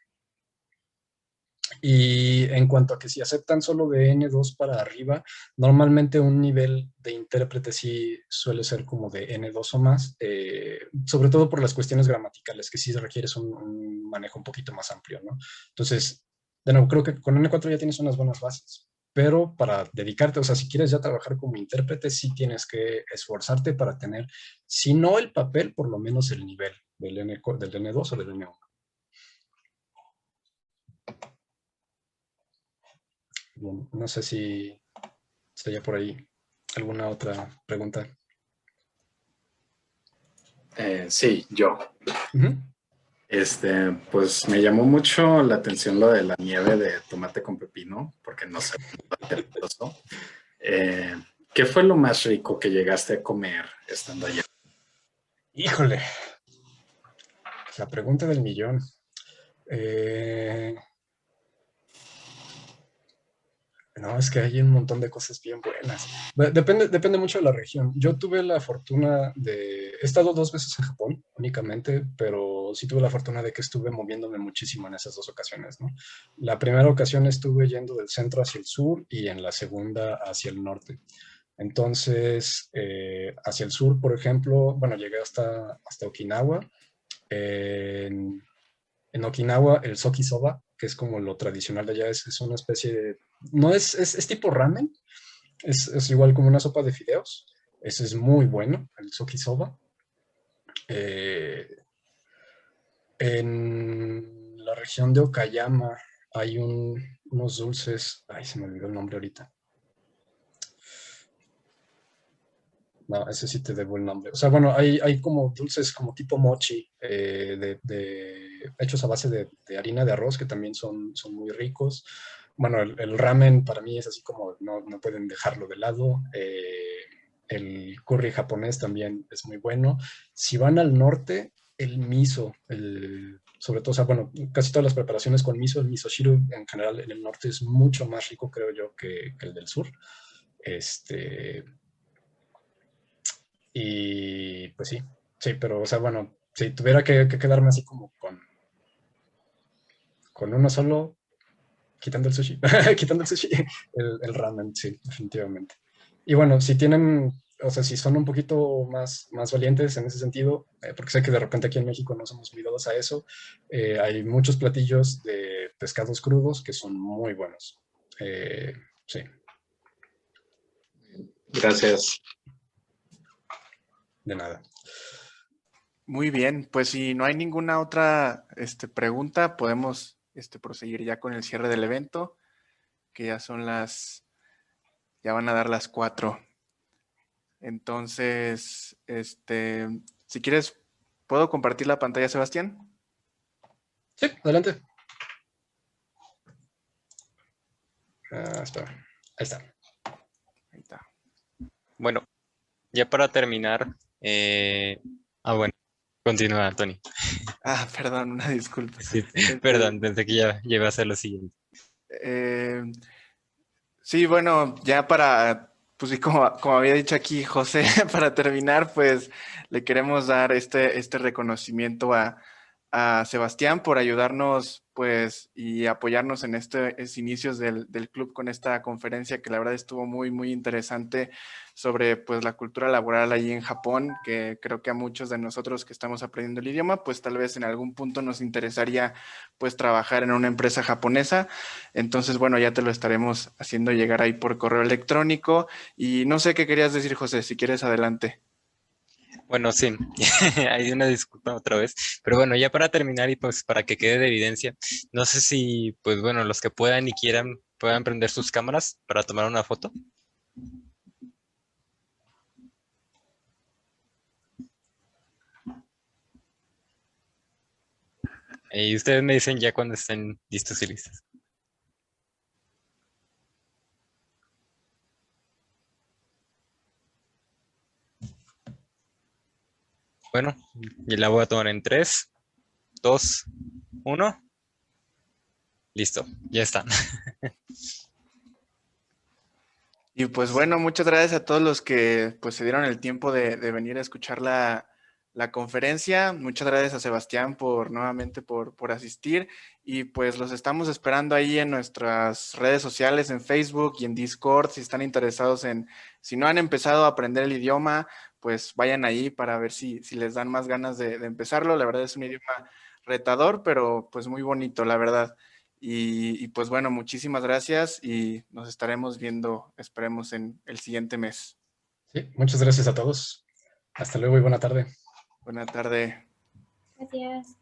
Y en cuanto a que si aceptan solo de N2 para arriba, normalmente un nivel de intérprete sí suele ser como de N2 o más, sobre todo por las cuestiones gramaticales, que sí requieres un manejo un poquito más amplio, ¿no? Entonces, de nuevo, creo que con N4 ya tienes unas buenas bases, pero para dedicarte, o sea, si quieres ya trabajar como intérprete, sí tienes que esforzarte para tener, si no el papel, por lo menos el nivel del N2 o del N1. Bien, no sé si haya por ahí alguna otra pregunta. Sí, yo. Uh-huh. Pues me llamó mucho la atención lo de la nieve de tomate con pepino, porque no sé. ¿Qué fue lo más rico que llegaste a comer estando allá? Híjole, la pregunta del millón. No, es que hay un montón de cosas bien buenas. Depende mucho de la región. Yo tuve la fortuna he estado 2 veces en Japón únicamente, pero sí tuve la fortuna de que estuve moviéndome muchísimo en esas 2 ocasiones, ¿no? La primera ocasión estuve yendo del centro hacia el sur y en la segunda hacia el norte. Entonces, hacia el sur, por ejemplo, bueno, llegué hasta Okinawa. En Okinawa, el sokisoba, que es como lo tradicional de allá, es una especie de... No es tipo ramen, es igual como una sopa de fideos. Ese es muy bueno, el sokisoba. En la región de Okayama hay unos dulces... Ay, se me olvidó el nombre ahorita. No, ese sí te debo el nombre. O sea, bueno, hay como dulces como tipo mochi, hechos a base de harina de arroz, que también son muy ricos. Bueno, el ramen para mí es así como no pueden dejarlo de lado. El curry japonés también es muy bueno. Si van al norte, el miso, sobre todo, o sea, bueno, casi todas las preparaciones con miso, el misoshiru en general en el norte es mucho más rico, creo yo, que el del sur. Y pues sí, pero o sea, bueno, si tuviera que quedarme así como con uno solo, quitando el sushi, el ramen, sí, definitivamente. Y bueno, si tienen, o sea, si son un poquito más valientes en ese sentido, porque sé que de repente aquí en México no somos muy dados a eso, hay muchos platillos de pescados crudos que son muy buenos. Sí. Gracias. De nada. Muy bien, pues si no hay ninguna otra pregunta, podemos proseguir ya con el cierre del evento. que ya van a dar las 4. Entonces, si quieres, ¿puedo compartir la pantalla, Sebastián? Sí, adelante. Espera, ahí está. Ahí está. Bueno, ya para terminar, bueno, continúa, Tony. Perdón, una disculpa. Sí, perdón, desde que ya iba a hacer lo siguiente. Sí, bueno, ya pues sí, como había dicho aquí José, para terminar, pues le queremos dar este reconocimiento a Sebastián por ayudarnos, pues, y apoyarnos en estos inicios del club con esta conferencia que la verdad estuvo muy, muy interesante sobre, pues, la cultura laboral allí en Japón, que creo que a muchos de nosotros que estamos aprendiendo el idioma, pues tal vez en algún punto nos interesaría, pues, trabajar en una empresa japonesa. Entonces, bueno, ya te lo estaremos haciendo llegar ahí por correo electrónico. Y no sé qué querías decir, José, si quieres adelante. Bueno, sí, hay una disculpa otra vez, pero bueno, ya para terminar y pues para que quede de evidencia, no sé si, pues bueno, los que puedan y quieran puedan prender sus cámaras para tomar una foto. Y ustedes me dicen ya cuando estén listos y listas. Bueno, y la voy a tomar en 3, 2, 1. Listo, ya está. Y pues bueno, muchas gracias a todos los que pues se dieron el tiempo de venir a escuchar la conferencia. Muchas gracias a Sebastián nuevamente por asistir. Y pues los estamos esperando ahí en nuestras redes sociales, en Facebook y en Discord. Si están interesados si no han empezado a aprender el idioma, pues vayan ahí para ver si les dan más ganas de empezarlo. La verdad es un idioma retador, pero pues muy bonito, la verdad. Y pues bueno, muchísimas gracias y nos estaremos viendo, esperemos, en el siguiente mes. Sí, muchas gracias a todos. Hasta luego y buena tarde. Buena tarde. Gracias.